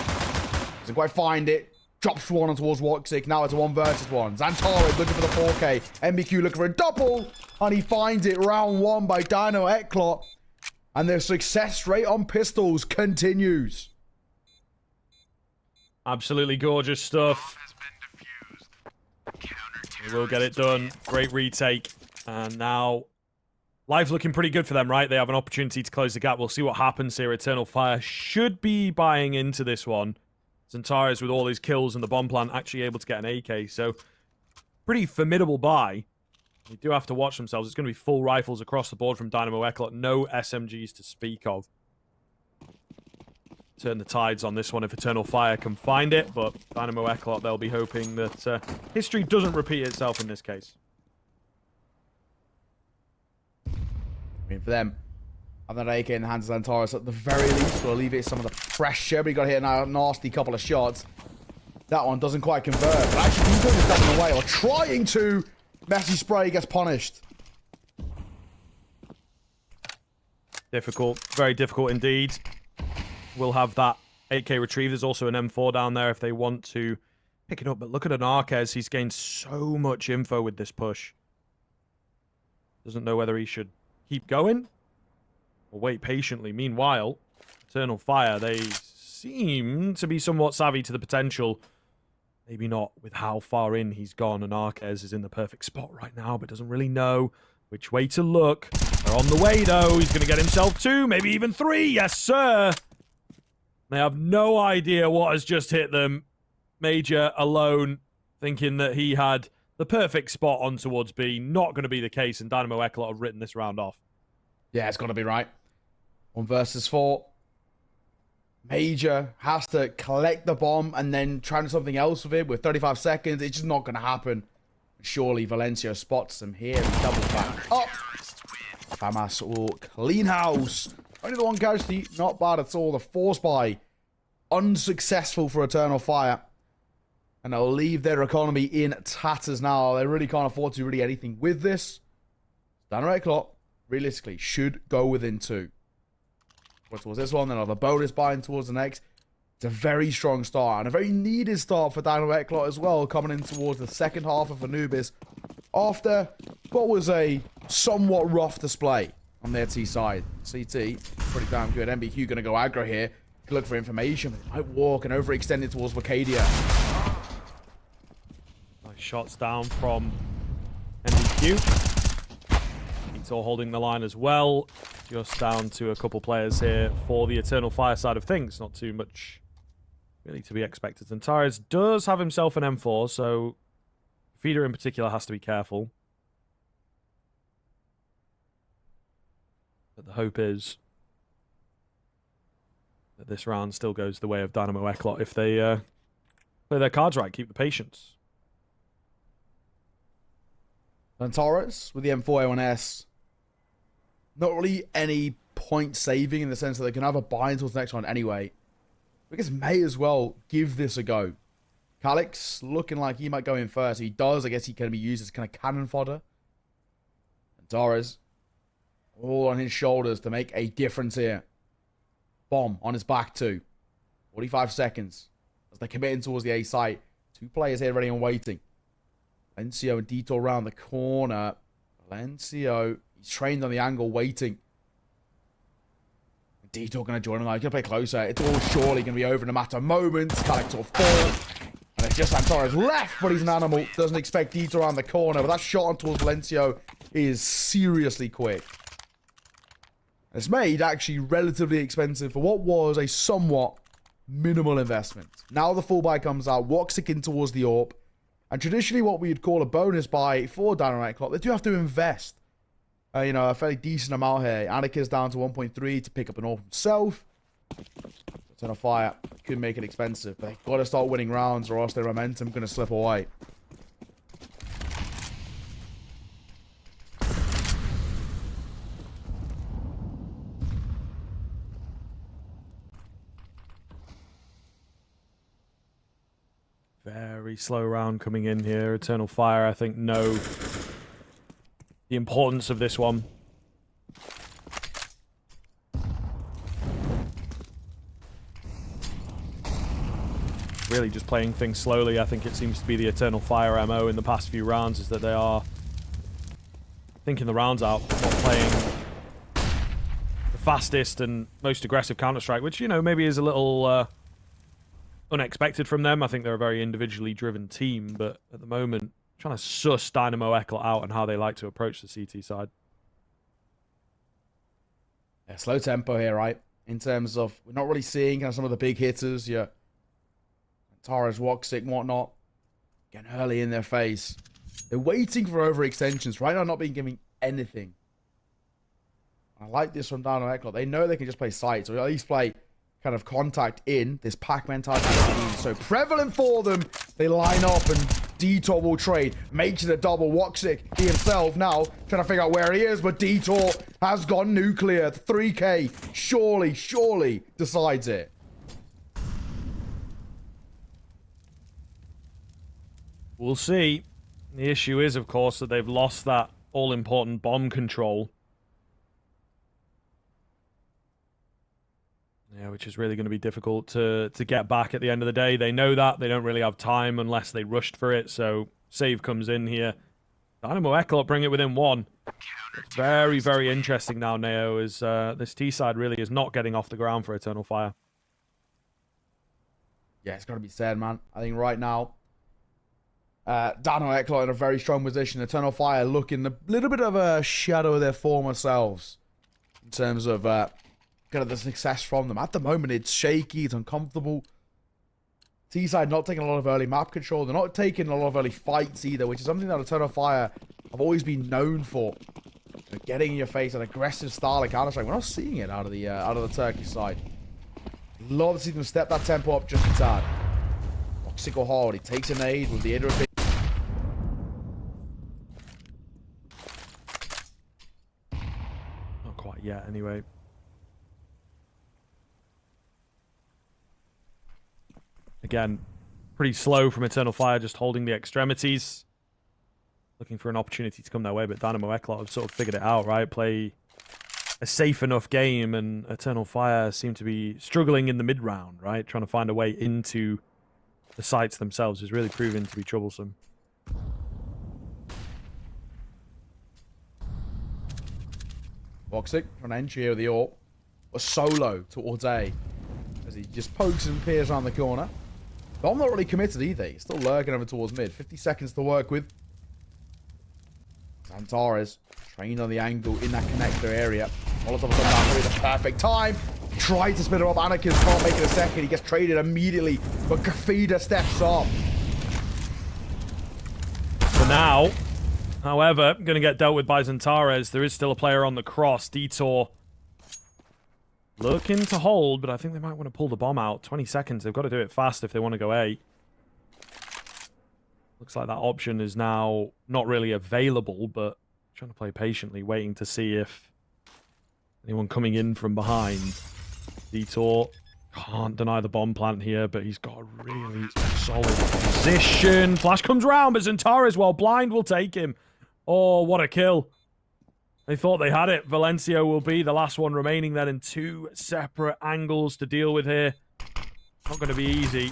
Doesn't quite find it. Drops one towards Woxic. Now it's a 1 versus 1. Zentares looking for the 4K. MBQ looking for a double. And he finds it. Round 1 by Dynamo Eclot. And their success rate on pistols continues. Absolutely gorgeous stuff. They will get it done. Great retake. And now life's looking pretty good for them, right? They have an opportunity to close the gap. We'll see what happens here. Eternal Fire should be buying into this one. Zentares with all his kills and the bomb plant actually able to get an AK. So pretty formidable buy. They do have to watch themselves. It's going to be full rifles across the board from Dynamo Eclot. No SMGs to speak of. Turn the tides on this one if Eternal Fire can find it. But Dynamo Eclot, they'll be hoping that history doesn't repeat itself in this case. I mean, for them, having that AK in the hands of Zentares at the very least will alleviate some of the pressure. But he got hit a nasty couple of shots. That one doesn't quite convert. But actually, he's doing this away or trying to. Messi spray gets punished. Difficult. Very difficult indeed. We'll have that 8K retrieve. There's also an M4 down there if they want to pick it up. But look at Anarquez. He's gained so much info with this push. Doesn't know whether he should keep going or wait patiently. Meanwhile, Eternal Fire, they seem to be somewhat savvy to the potential. Maybe not with how far in he's gone. And Arquez is in the perfect spot right now, but doesn't really know which way to look. They're on the way, though. He's going to get himself 2, maybe even 3. Yes, sir. They have no idea what has just hit them. Major alone, thinking that he had the perfect spot on towards B. Not going to be the case, and Dynamo Eclot have written this round off. Yeah, it's got to be right. 1 versus 4. Major has to collect the bomb and then try something else with it with 35 seconds. It's just not going to happen. Surely Valencia spots him here. He doubles back up. Famas will clean house. Only the 1 casualty. Not bad at all. The force buy unsuccessful for Eternal Fire. And they'll leave their economy in tatters now. They really can't afford to do really anything with this. Dynamo Eclot, realistically, should go within 2. Towards this one, then another bonus buying towards the next. It's a very strong start and a very needed start for Dynamo Eclot as well, coming in towards the second half of Anubis after what was a somewhat rough display on their T side. CT, pretty damn good. MBQ going to go aggro here. Look for information, but might walk and overextend it towards Wacadia. Nice shots down from MBQ. Eclot holding the line as well. Just down to a couple players here for the Eternal Fire side of things. Not too much really to be expected. And Tyrus does have himself an M4, so Feeder in particular has to be careful. But the hope is that this round still goes the way of Dynamo Eclot if they play their cards right, keep the patience. Antares with the M4A1S. Not really any point saving in the sense that they can have a buy until the next one anyway. I guess may as well give this a go. Calix looking like he might go in first. He does. I guess he can be used as kind of cannon fodder. Antares all on his shoulders to make a difference here. Bomb on his back too. 45 seconds as they're committing towards the A site. 2 players here ready and waiting. Valencio and Detour round the corner. Valencio, he's trained on the angle, waiting. Detour going to join him. He's going to play closer. It's all surely going to be over in a matter of moments. Calix will fall. And it's just Antares left, but he's an animal. Doesn't expect Detour around the corner. But that shot on towards Valencio is seriously quick. It's made actually relatively expensive for what was a somewhat minimal investment. Now the full buy comes out. Woxic in towards the AWP. And traditionally what we'd call a bonus buy for Dynamo Eclot, they do have to invest, a fairly decent amount here. Anakin's down to 1.3 to pick up an AWP himself. Turn of fire could make it expensive, but they've got to start winning rounds or else their momentum going to slip away. Very slow round coming in here. Eternal Fire, I think, know the importance of this one. Really just playing things slowly. I think it seems to be the Eternal Fire MO in the past few rounds is that they are thinking the rounds out, not playing the fastest and most aggressive Counter-Strike, which, maybe is a little unexpected from them. I think they're a very individually driven team, but at the moment, trying to suss Dynamo Eclot out and how they like to approach the CT side. Yeah, slow tempo here, right? In terms of, we're not really seeing kind of some of the big hitters. Yeah, Antares, Woxic, whatnot, getting early in their face. They're waiting for overextensions. Right now, not being given anything. I like this from Dynamo Eclot. They know they can just play sites, or at least play kind of contact in. This pack mentality is so prevalent for them. They line up and Detour will trade. Makes it a double. Woxic, he himself now trying to figure out where he is, but Detour has gone nuclear. 3K surely decides it. We'll see. The issue is, of course, that they've lost that all-important bomb control. Yeah, which is really going to be difficult to get back at the end of the day. They know that. They don't really have time unless they rushed for it. So, save comes in here. Dynamo Eclot bring it within 1. It's very, very interesting now, Neo, as this T-side really is not getting off the ground for Eternal Fire. Yeah, it's got to be said, man. I think right now, Dynamo Eclot in a very strong position. Eternal Fire looking a little bit of a shadow of their former selves in terms of kind of the success from them. At the moment, it's shaky, it's uncomfortable. T-side not taking a lot of early map control. They're not taking a lot of early fights either, which is something that Eternal Fire have always been known for. Getting in your face, an aggressive style of Counter-Strike. We're not seeing it out of the Turkish side. Love to see them step that tempo up just a tad. Woxic will hold. He takes a nade with the iterative. Not quite yet, anyway. Again, pretty slow from Eternal Fire, just holding the extremities. Looking for an opportunity to come their way, but Dynamo Eclot have sort of figured it out, right? Play a safe enough game, and Eternal Fire seem to be struggling in the mid-round, right? Trying to find a way into the sites themselves is really proving to be troublesome. Woxic on entry of the AWP. A solo towards A. As he just pokes and peers around the corner. But I'm not really committed either. He's still lurking over towards mid. 50 seconds to work with. Antares trained on the angle in that connector area. Molotov comes down through the perfect time. Tried to split it up. Anakin can't make it a second. He gets traded immediately. But Gafida steps up. For now, however, going to get dealt with by Zantares. There is still a player on the cross. Detour Looking to hold, but I think they might want to pull the bomb out. 20 seconds. They've got to do it fast if they want to go A. Looks like that option is now not really available, but trying to play patiently, waiting to see if anyone coming in from behind. Detour can't deny the bomb plant here, but he's got a really solid position. Flash comes round, but Zentares, well, blind will take him. Oh, what a kill. They thought they had it. Valencio will be the last one remaining then in 2 separate angles to deal with here. Not going to be easy.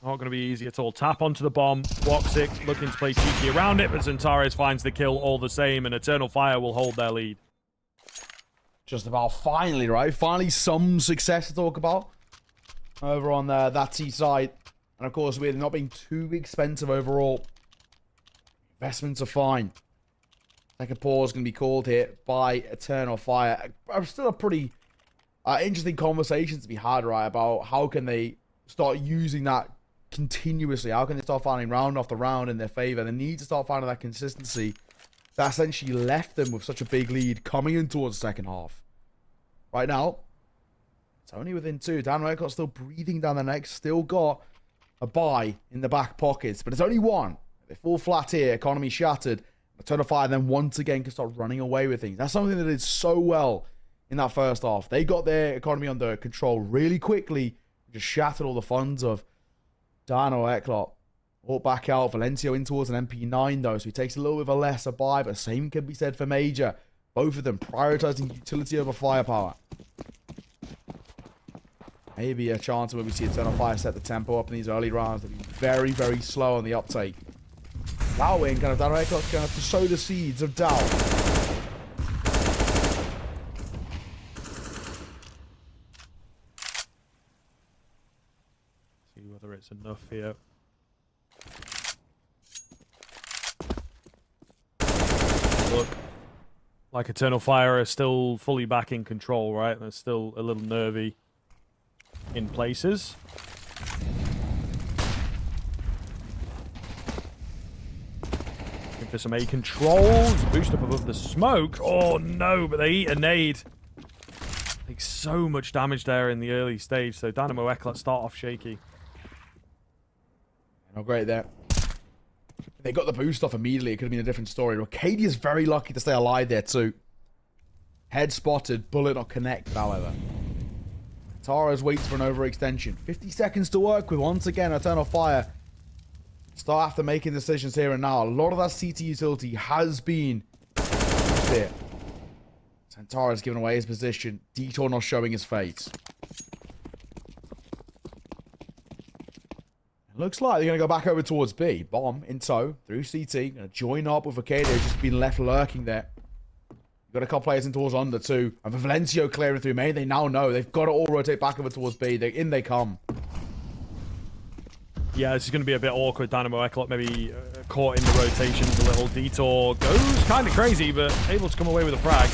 Not going to be easy at all. Tap onto the bomb. Woxic looking to play cheeky around it, but Zentares finds the kill all the same, and Eternal Fire will hold their lead. Just about finally, right? Finally some success to talk about over on that T side. And of course, with not being too expensive overall, investments are fine. Second pause going to be called here by Eternal Fire. Still a pretty interesting conversation to be had, right? About how can they start using that continuously? How can they start finding round after round in their favor? They need to start finding that consistency that essentially left them with such a big lead coming in towards the second half. Right now, it's only within 2. Dynamo Eclot still breathing down their necks, still got a buy in the back pockets, but it's only 1. They fall flat here, economy shattered. Eternal Fire then once again can start running away with things. That's something that did so well in that first half. They got their economy under control really quickly, just shattered all the funds of Dynamo Eclot. All back out. Valencio in towards an MP9 though, so he takes a little bit of a lesser buy, but same can be said for Major. Both of them prioritizing utility over firepower. Maybe a chance where we see Eternal Fire set the tempo up in these early rounds. They'll be very, very slow on the uptake. Allowing kind of Dynamo Eclot's going to have to sow the seeds of doubt. See whether it's enough here. Look, like Eternal Fire are still fully back in control, right? They're still a little nervy in places. Looking for some A controls. Boost up above the smoke. Oh no, but they eat a nade. Take so much damage there in the early stage. So Dynamo Eclot start off shaky. Not great there. They got the boost off immediately. It could have been a different story. Arcadia's very lucky to stay alive there too. Head spotted, bullet not connected, however. Tara's waits for an overextension. 50 seconds to work with. Once again, Eternal Fire start after making decisions here and now. A lot of that CT utility has been there. Santara's given away his position. Detour not showing his face. Looks like they're going to go back over towards B. Bomb in tow through CT. Going to join up with Arcadia, just been left lurking there. You've got a couple players in towards under too. And for Valencio clearing through main, they now know they've got to all rotate back over towards B. In they come. Yeah, this is going to be a bit awkward. Dynamo Eclot maybe caught in the rotations a little. Detour goes kind of crazy, but able to come away with a frag.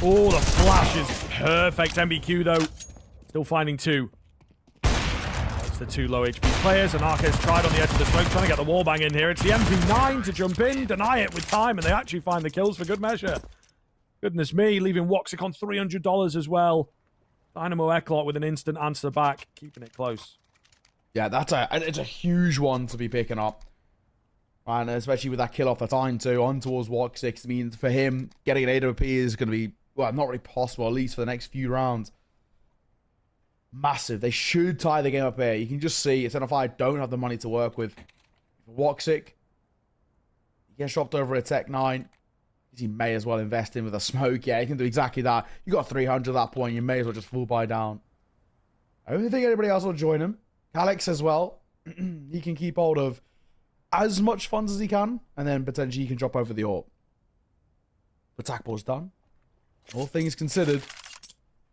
Oh, the flash is perfect. MBQ though, still finding 2. The 2 low HP players, and Arca's tried on the edge of the smoke, trying to get the wallbang in here. It's the MP9 to jump in, deny it with time, and they actually find the kills for good measure. Goodness me, leaving Woxic on $300 as well. Dynamo Eclot with an instant answer back, keeping it close. Yeah, it's a huge one to be picking up. And especially with that kill off the time too, on towards Woxic. I mean, for him, getting an AWP is going to be, well, not really possible, at least for the next few rounds. Massive. They should tie the game up here. You can just see Eternal Fire don't have the money to work with. Woxic, he gets dropped over a Tech 9. He may as well invest in with a smoke. Yeah, he can do exactly that. You got 300 at that point. You may as well just full buy down. I don't think anybody else will join him. Alex as well. He can keep hold of as much funds as he can, and then potentially he can drop over the AWP. Attack ball's done. All things considered,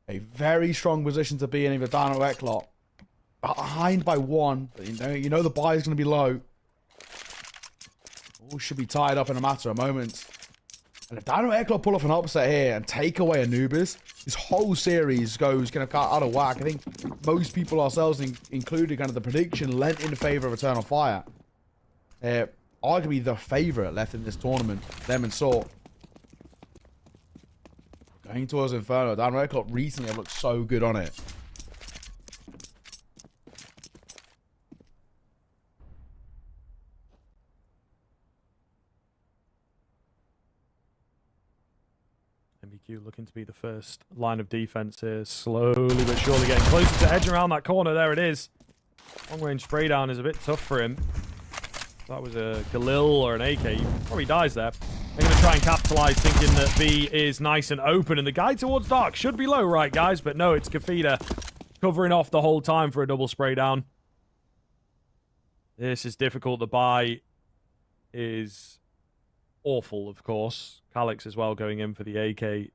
a very strong position to be in with Dynamo Eclot. Behind by 1. But you know the buy is going to be low. All should be tied up in a matter of moments. And if Dynamo Eclot pull off an upset here and take away Anubis, this whole series goes kind of out of whack. I think most people, ourselves included, kind of the prediction lent in favor of Eternal Fire. Arguably the favorite left in this tournament, them and Saw. Going towards Inferno. Dynamo Eclot recently have looked so good on it. MBQ looking to be the first line of defense here. Slowly but surely getting closer to edge around that corner. There it is. Long-range spray down is a bit tough for him. If that was a Galil or an AK, he probably dies there. They're going to try and capitalize, thinking that B is nice and open, and the guy towards Dark should be low, right, guys? But no, it's Kafida covering off the whole time for a double spray down. This is difficult. The buy is awful, of course. Calix as well going in for the AK.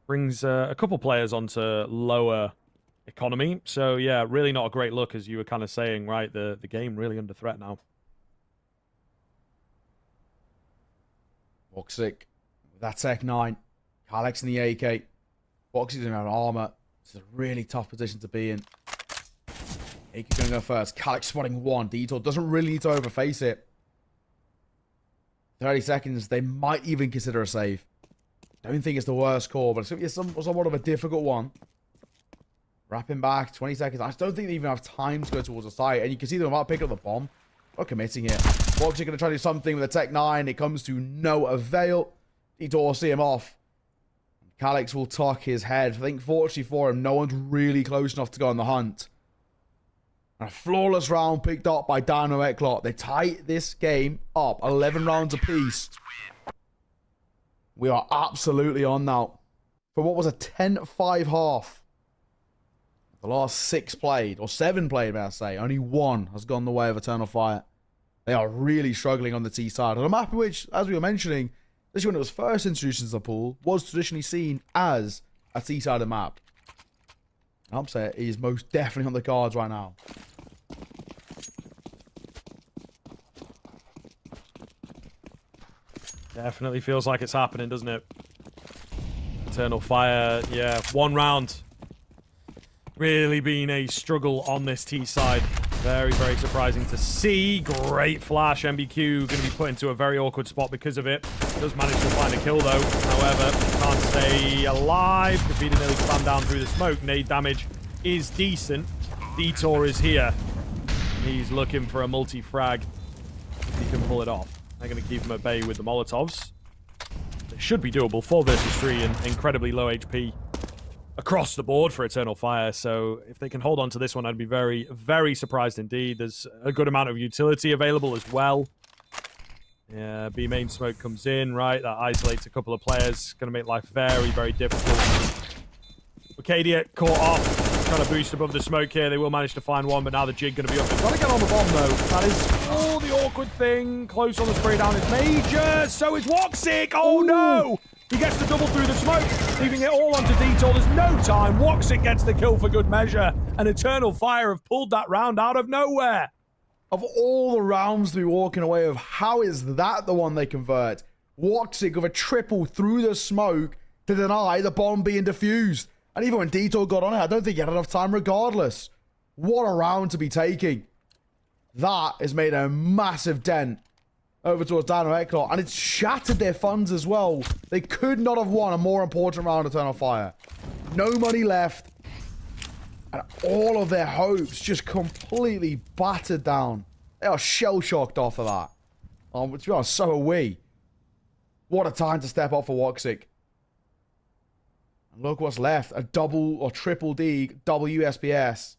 Brings a couple players onto lower economy. So, yeah, really not a great look, as you were kind of saying, right? The game really under threat now. Voxic, that Tech 9. Calix in the AK. Voxic's in an armor. It's a really tough position to be in. AK going to go first. Calix spotting one. Detour doesn't really need to overface it. 30 seconds. They might even consider a save. Don't think it's the worst call, but it's going to be somewhat of a difficult one. Wrapping back. 20 seconds. I just don't think they even have time to go towards the site. And you can see them about picking up the bomb. Not committing it. Voxic going to try to do something with a Tech 9. It comes to no avail. Detour will see him off. Calix will tuck his head. I think fortunately for him, no one's really close enough to go on the hunt. And a flawless round picked up by Dynamo Eclot. They tie this game up. 11 rounds apiece. We are absolutely on now. For what was a 10-5 half. The last 6 played, or 7 played, may I say. Only 1 has gone the way of Eternal Fire. They are really struggling on the T side. On a map which, as we were mentioning, especially when it was first introduced into the pool, was traditionally seen as a T-sided map. An upset is most definitely on the cards right now. Definitely feels like it's happening, doesn't it? Eternal Fire, yeah, 1 round. Really been a struggle on this T side. Very, very surprising to see. Great flash. MBQ going to be put into a very awkward spot because of it. Does manage to find a kill, though. However, can't stay alive. Kafida nearly spammed down through the smoke. Nade damage is decent. Detour is here. He's looking for a multi-frag. He can pull it off. They're going to keep him at bay with the Molotovs. It should be doable. 4 versus 3 and incredibly low HP across the board for Eternal Fire. So if they can hold on to this one, I'd be very, very surprised indeed. There's a good amount of utility available as well. Yeah, B main smoke comes in, right? That isolates a couple of players. Going to make life very, very difficult. Arcadia caught off. Trying to boost above the smoke here. They will manage to find one, but now the jig going to be up. They've got to get on the bomb, though. That is all the awkward thing. Close on the spray down is major. So is Woxic. Oh, no! He gets the double through the smoke, leaving it all onto Detour. There's no time. Woxic gets the kill for good measure. And Eternal Fire have pulled that round out of nowhere. Of all the rounds to be walking away with, how is that the one they convert? Woxic with a triple through the smoke to deny the bomb being defused. And even when Detour got on it, I don't think he had enough time regardless. What a round to be taking. That has made a massive dent over towards Dynamo Eclot, and it's shattered their funds as well. They could not have won a more important round of Eternal Fire. No money left, and all of their hopes just completely battered down. They are shell-shocked off of that. To be honest, so are we. What a time to step up for Woxic. And look what's left. A double or triple D WSPS.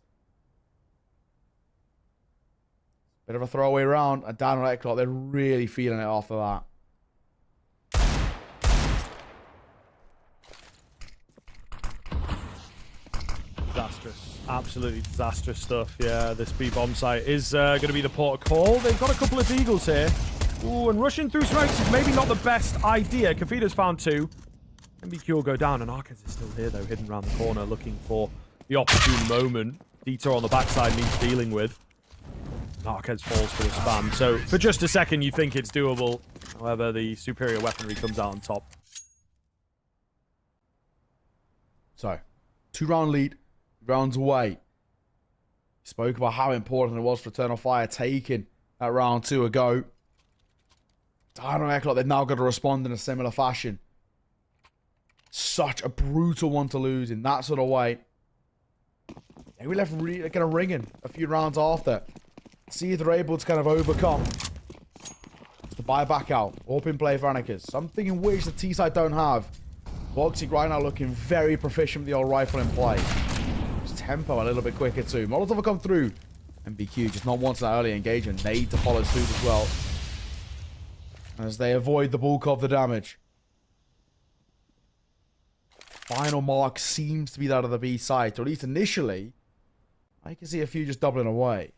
Bit of a throwaway round. And down on Eclot, they're really feeling it off of that. Disastrous. Absolutely disastrous stuff. Yeah, this B-bomb site is going to be the port of call. They've got a couple of Deagles here. Ooh, and rushing through smokes is maybe not the best idea. Kafida's found 2. MBQ will go down, and Arcades is still here, though, hidden around the corner, looking for the opportune moment. Detour on the backside needs dealing with. Arcades falls for the spam. So, for just a second, you think it's doable. However, the superior weaponry comes out on top. So, 2-round lead, rounds away. Spoke about how important it was for Eternal Fire taking that round 2 ago. Dynamo Eclot, they've now got to respond in a similar fashion. Such a brutal one to lose in that sort of way. And we left kind of ringing a few rounds after. See if they're able to kind of overcome. To buy back out. Open play for Anarchist. Something in which the T-side don't have. Voxic right now looking very proficient with the old rifle in play. His tempo a little bit quicker too. Molotov will come through. And BQ just not wanting that early engagement. Need to follow suit as well. As they avoid the bulk of the damage. Final mark seems to be that of the B side. Or at least initially, I can see a few just doubling away.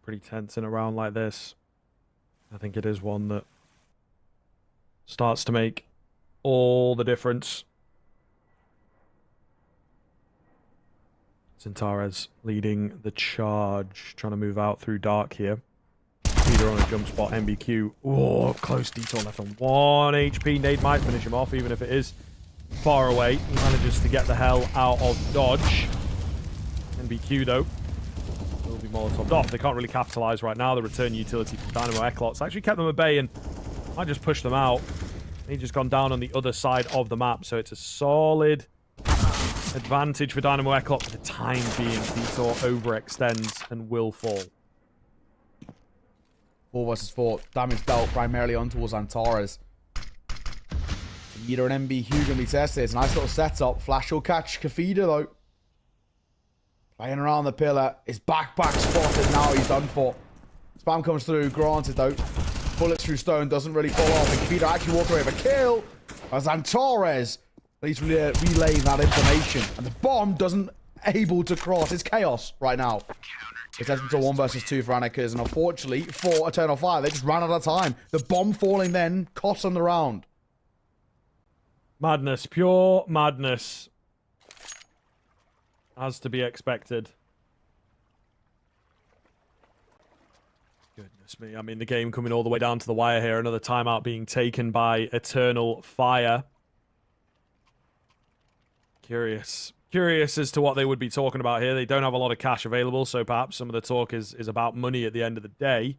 Pretty tense in a round like this. I think it is one that starts to make all the difference. Centaurez leading the charge, trying to move out through dark here. Peter on a jump spot, MBQ. Oh, close detour left on 1 HP. Nade might finish him off, even if it is far away. He manages to get the hell out of dodge. MBQ, though, will be Molotoved off. They can't really capitalize right now. The return utility from Dynamo Eclot's actually kept them at bay and might just push them out. He's just gone down on the other side of the map, so it's a solid advantage for Dynamo Eclot for the time being. Detour overextends and will fall. 4 versus 4. Damage dealt primarily on towards Antares. Meter and MB Hugh gonna be tested. It's a nice little setup. Flash will catch Kafida though. Playing around the pillar. His backpack spotted. Now he's done for. Spam comes through. Granted though. Bullets through stone doesn't really fall off. And Kafida actually walk away with a kill. As Antares at least relaying that information. And the bomb doesn't able to cross. It's chaos right now. It's heading to 1 versus 2 for Anarchist. And unfortunately for Eternal Fire, they just ran out of time. The bomb falling then cost them the round. Madness. Pure madness. As to be expected. Goodness me. I mean, the game coming all the way down to the wire here. Another timeout being taken by Eternal Fire. Curious as to what they would be talking about here. They don't have a lot of cash available, so perhaps some of the talk is about money at the end of the day.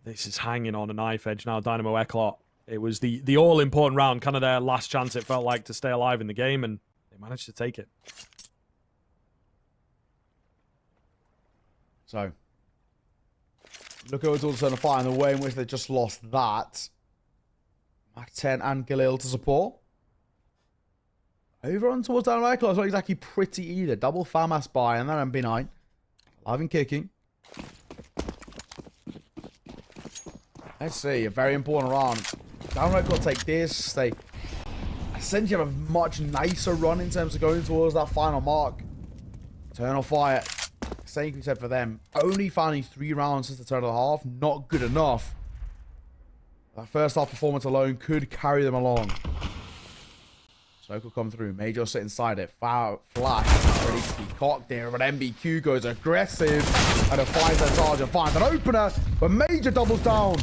This is hanging on a knife edge now. Dynamo Eclot. It was the all-important round, kind of their last chance, it felt like, to stay alive in the game, and they managed to take it. So, look over towards Eternal Fire and the way in which they just lost that. Mac 10 and Galil to support. Over on towards Dynamo Eclot. It's not exactly pretty either. Double FAMAS buy and then MB9. Live and kicking. Let's see. A very important round. Dynamo Eclot take this. They essentially have a much nicer run in terms of going towards that final mark. Eternal Fire. Same we said for them. Only finding 3 rounds since the turn of the half. Not good enough. That first half performance alone could carry them along. Smoke will come through. Major sit inside it. Flash. Ready to be cocked there. But MBQ goes aggressive. And finds that charge and finds an opener. But Major doubles down.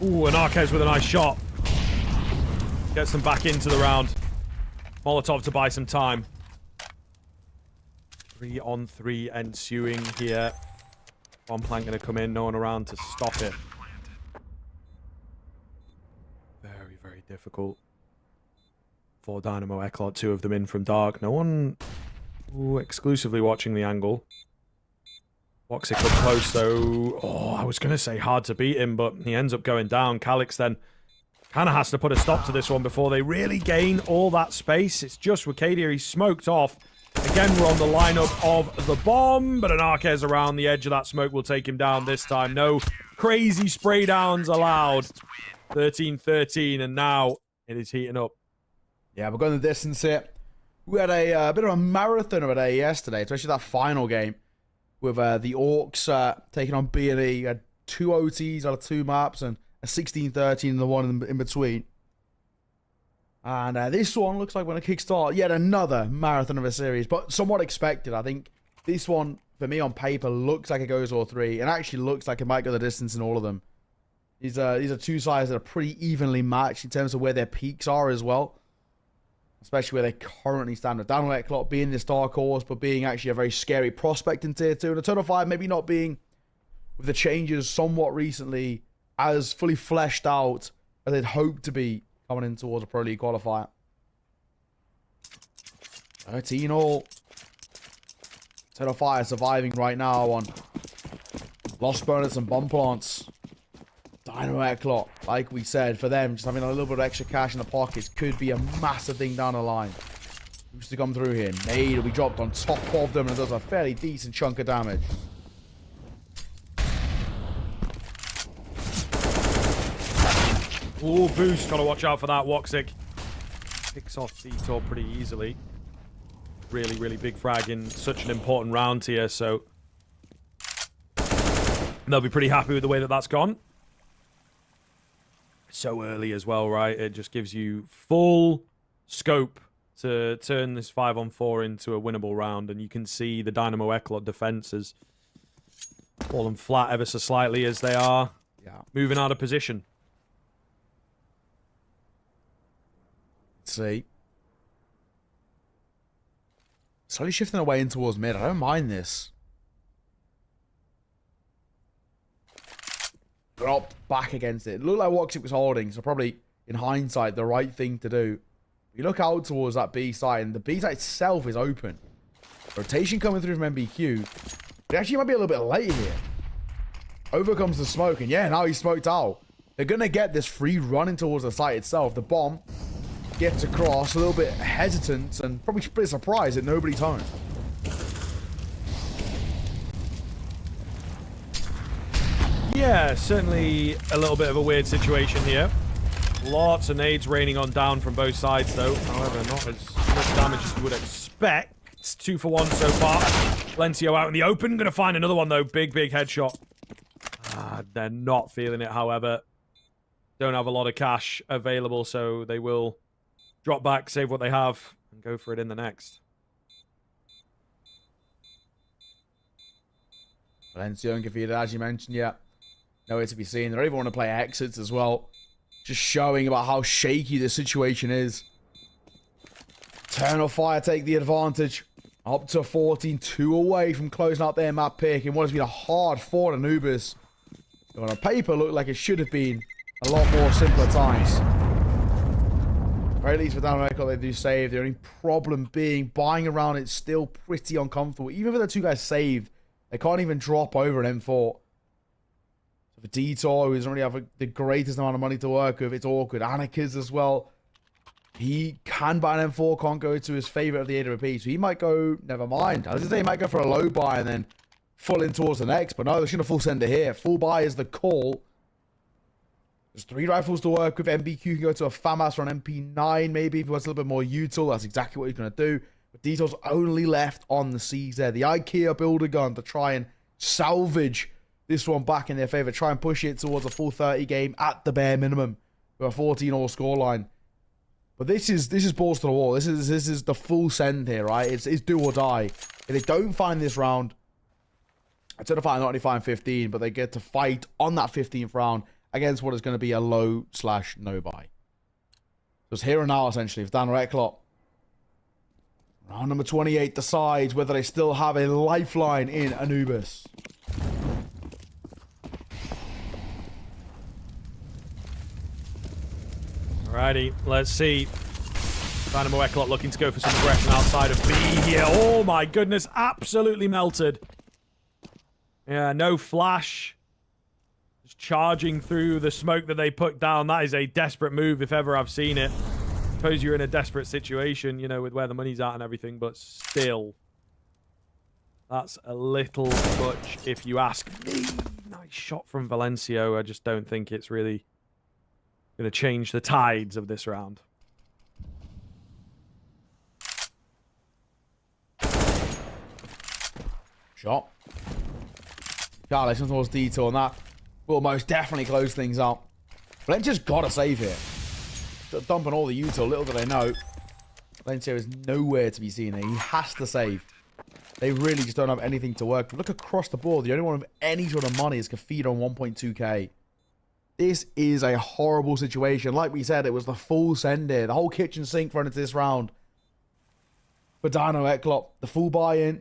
Ooh, and Arquez with a nice shot. Gets them back into the round. Molotov to buy some time. 3-on-3 ensuing here. Bomb plant going to come in. No one around to stop it. Very difficult for Dynamo Eclot. 2 of them in from dark. No one exclusively watching the angle. Voxic up close though. Oh, I was going to say hard to beat him, but he ends up going down. Calix then kind of has to put a stop to this one before they really gain all that space. It's just Wicadia. He's smoked off. Again, we're on the lineup of the bomb, but an Arquez around the edge of that smoke will take him down this time. No crazy spray downs allowed. 13-13, and now it is heating up. Yeah, we're going the distance here. We had a bit of a marathon of a day yesterday, especially that final game with the Orcs taking on B&E. Had 2 OTs out of 2 maps and a 16-13 and the one in between. And this one looks like we're going to kickstart yet another marathon of a series, but somewhat expected. I think this one, for me on paper, looks like it goes all 3 and actually looks like it might go the distance in all of them. These are 2 sides that are pretty evenly matched in terms of where their peaks are as well. especially where they currently stand with Dynamo Eclot being this dark horse, but being actually a very scary prospect in Tier 2. And Eternal Fire maybe not being, with the changes somewhat recently, as fully fleshed out as they'd hoped to be coming in towards a Pro League qualifier. 13 all. Eternal Fire surviving right now on Lost Burnets and Bomb Plants. Dynamo Eclot, like we said, for them, just having a little bit of extra cash in the pockets could be a massive thing down the line. Who's to come through here? Nade will be dropped on top of them and does a fairly decent chunk of damage. Oh, boost. Gotta watch out for that. Woxic picks off Detour pretty easily. Really, really big frag in such an important round here, so they'll be pretty happy with the way that that's gone. So early as well, right? It just gives you full scope to turn this 5-on-4 into a winnable round, and you can see the Dynamo Eclot defense has fallen flat ever so slightly as they are moving out of position. Let's see. Slowly shifting away in towards mid. I don't mind this. Dropped back against it. It looked like Woxic was holding, so probably, in hindsight, the right thing to do. You look out towards that B side, and the B side itself is open. Rotation coming through from MBQ. It actually might be a little bit late here. Over comes the smoke, and yeah, now he's smoked out. They're going to get this free running towards the site itself. The bomb gets across, a little bit hesitant, and probably a bit surprised that nobody's home. Yeah, certainly a little bit of a weird situation here. Lots of nades raining on down from both sides, though. However, not as much damage as you would expect. 2 for 1 so far. Valencio out in the open. Gonna find another one, though. Big, big headshot. They're not feeling it, however. Don't have a lot of cash available, so they will drop back, save what they have, and go for it in the next. Valencio and Gavita, as you mentioned, yeah. Nowhere to be seen. They don't even want to play exits as well. Just showing about how shaky the situation is. Eternal Fire take the advantage. Up to 14, 2 away from closing out their map pick in what has been a hard fought Anubis. On a paper, looked like it should have been a lot more simpler times. At the very least for Dynamo Eclot, they do save. The only problem being buying around it's still pretty uncomfortable. Even if the two guys saved, they can't even drop over an M4. So for Detour, who doesn't really have the greatest amount of money to work with, it's awkward. Anakiz as well. He can buy an M4, can't go to his favorite of the AWP. So he might go, never mind. I was going to say he might go for a low buy and then full in towards the next. But no, they're just going to full send it here. Full buy is the call. There's 3 rifles to work with. MBQ can go to a FAMAS or an MP9 maybe if he wants a little bit more util. That's exactly what he's going to do. But Detour's only left on the C's there. The IKEA builder gun to try and salvage this one back in their favor. Try and push it towards a full 30 game at the bare minimum with a 14-all scoreline. But this is balls to the wall. This is the full send here, right? It's do or die. If they don't find this round, it's going to find not only find 15, but they get to fight on that 15th round against what is going to be a low/no buy. So it's here and now, essentially, for Dynamo Eclot. Round number 28 decides whether they still have a lifeline in Anubis. Alrighty, let's see. Dynamo Eclot looking to go for some aggression outside of B here. Oh my goodness, absolutely melted. Yeah, no flash. Just charging through the smoke that they put down. That is a desperate move if ever I've seen it. I suppose you're in a desperate situation, you know, with where the money's at and everything, but still. That's a little much if you ask me. Nice shot from Valencio. I just don't think it's really going to change the tides of this round. Shot. Charlie, some towards Detour, and that will most definitely close things up. Valencia's got to save here. Dumping all the util, little do they know. Valencia is nowhere to be seen here. He has to save. They really just don't have anything to work with. Look across the board. The only one with any sort of money is Kafid on 1.2k. This is a horrible situation. Like we said, it was the full send here. The whole kitchen sink for into this round. For Dynamo Eclot, the full buy-in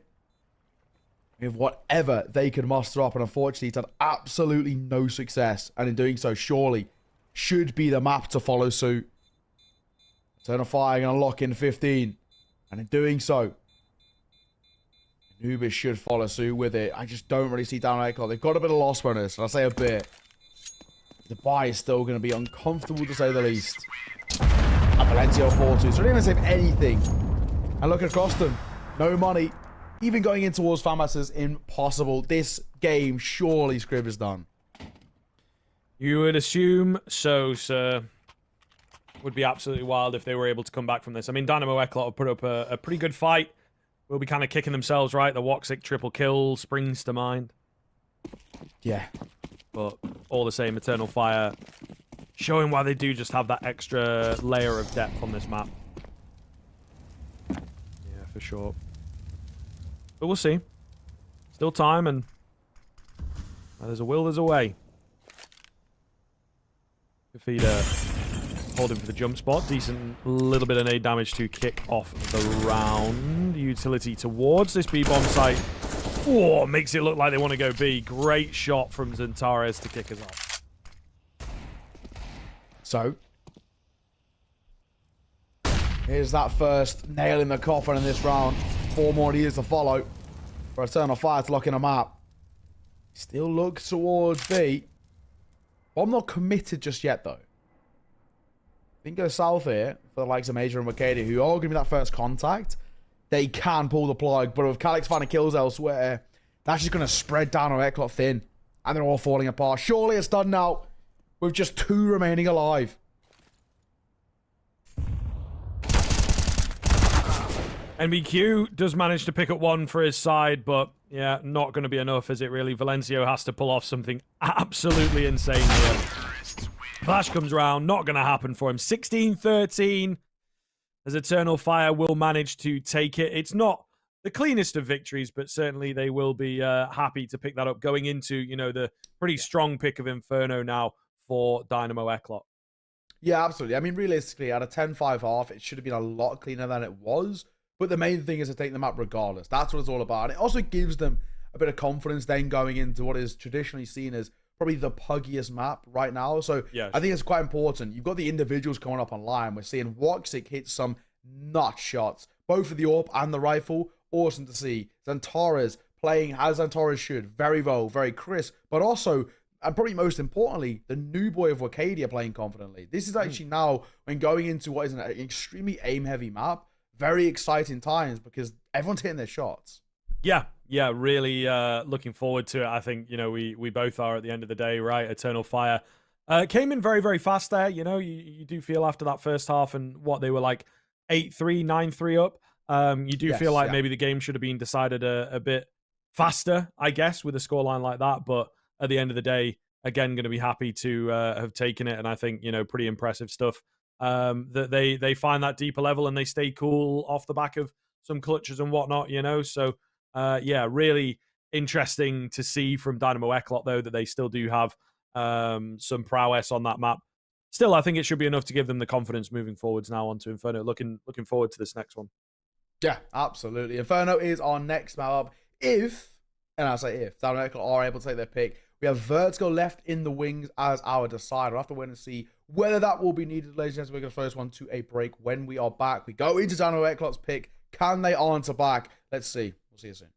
with whatever they could muster up. And unfortunately, it's had absolutely no success. And in doing so, surely should be the map to follow suit. Turn of Fire going to lock in 15. And in doing so, Anubis should follow suit with it. I just don't really see Dynamo Eclot. They've got a bit of loss runners. And I say a bit. The buy is still going to be uncomfortable to say the least. And Valencia 4-2. So they didn't even save anything. And look across them. No money. Even going in towards FAMAS is impossible. This game, surely Scrib is done. You would assume so, sir. Would be absolutely wild if they were able to come back from this. I mean, Dynamo Eclot have put up a pretty good fight. Will be kind of kicking themselves, right? The Woxic triple kill springs to mind. Yeah. But all the same, Eternal Fire showing why they do just have that extra layer of depth on this map. Yeah, for sure. But we'll see. Still time, and there's a will, there's a way. Kafida holding for the jump spot. Decent little bit of nade damage to kick off the round. Utility towards this B-bomb site. Oh, makes it look like they want to go B. Great shot from Zantares to kick us off. So, here's that first nail in the coffin in this round. 4 more years to follow for Eternal Fire to lock in a map. Still looks towards B. I'm not committed just yet, though. I think go south here for the likes of Major and Wakeda, who are going to be that first contact. They can pull the plug, but with Calyx finding kills elsewhere, that's just going to spread down on Eclot thin. And they're all falling apart. Surely it's done now, with just 2 remaining alive. NBQ does manage to pick up 1 for his side, but yeah, not going to be enough, is it really? Valencio has to pull off something absolutely insane here. Flash comes around, not going to happen for him. 16-13, as Eternal Fire will manage to take it. It's not the cleanest of victories, but certainly they will be happy to pick that up going into, you know, the pretty strong pick of Inferno now for Dynamo Eclot. Yeah, absolutely. I mean, realistically, at a 10-5 half, it should have been a lot cleaner than it was. But the main thing is to take them up regardless. That's what it's all about. It also gives them a bit of confidence then going into what is traditionally seen as probably the puggiest map right now. So yeah, I think it's quite important. You've got the individuals coming up online. We're seeing Woxic hit some nut shots, both with the AWP and the rifle. Awesome to see. Zantares playing as Zantares should. Very well, very crisp. But also, and probably most importantly, the new boy of Wacadia playing confidently. This is actually now, when going into what is an extremely aim-heavy map, very exciting times because everyone's hitting their shots. Yeah, really looking forward to it. I think, you know, we both are at the end of the day, right? Eternal Fire came in very, very fast there. You know, you do feel after that first half and what they were like 8-3, 9-3 up. You do feel like maybe the game should have been decided a bit faster, I guess, with a scoreline like that. But at the end of the day, again, going to be happy to have taken it. And I think, you know, pretty impressive stuff. That they find that deeper level and they stay cool off the back of some clutches and whatnot, you know. So yeah, really interesting to see from Dynamo Eclot though that they still do have some prowess on that map. Still, I think it should be enough to give them the confidence moving forwards now onto Inferno. Looking forward to this next one. Yeah, absolutely. Inferno is our next map up. If, and I say if, Dynamo Eclot are able to take their pick, we have Vertigo left in the wings as our decider. We'll have to wait and see whether that will be needed, ladies and gentlemen. We're going to first one to a break. When we are back, we go into Dynamo Eclot's pick. Can they answer back? Let's see. We'll see you soon.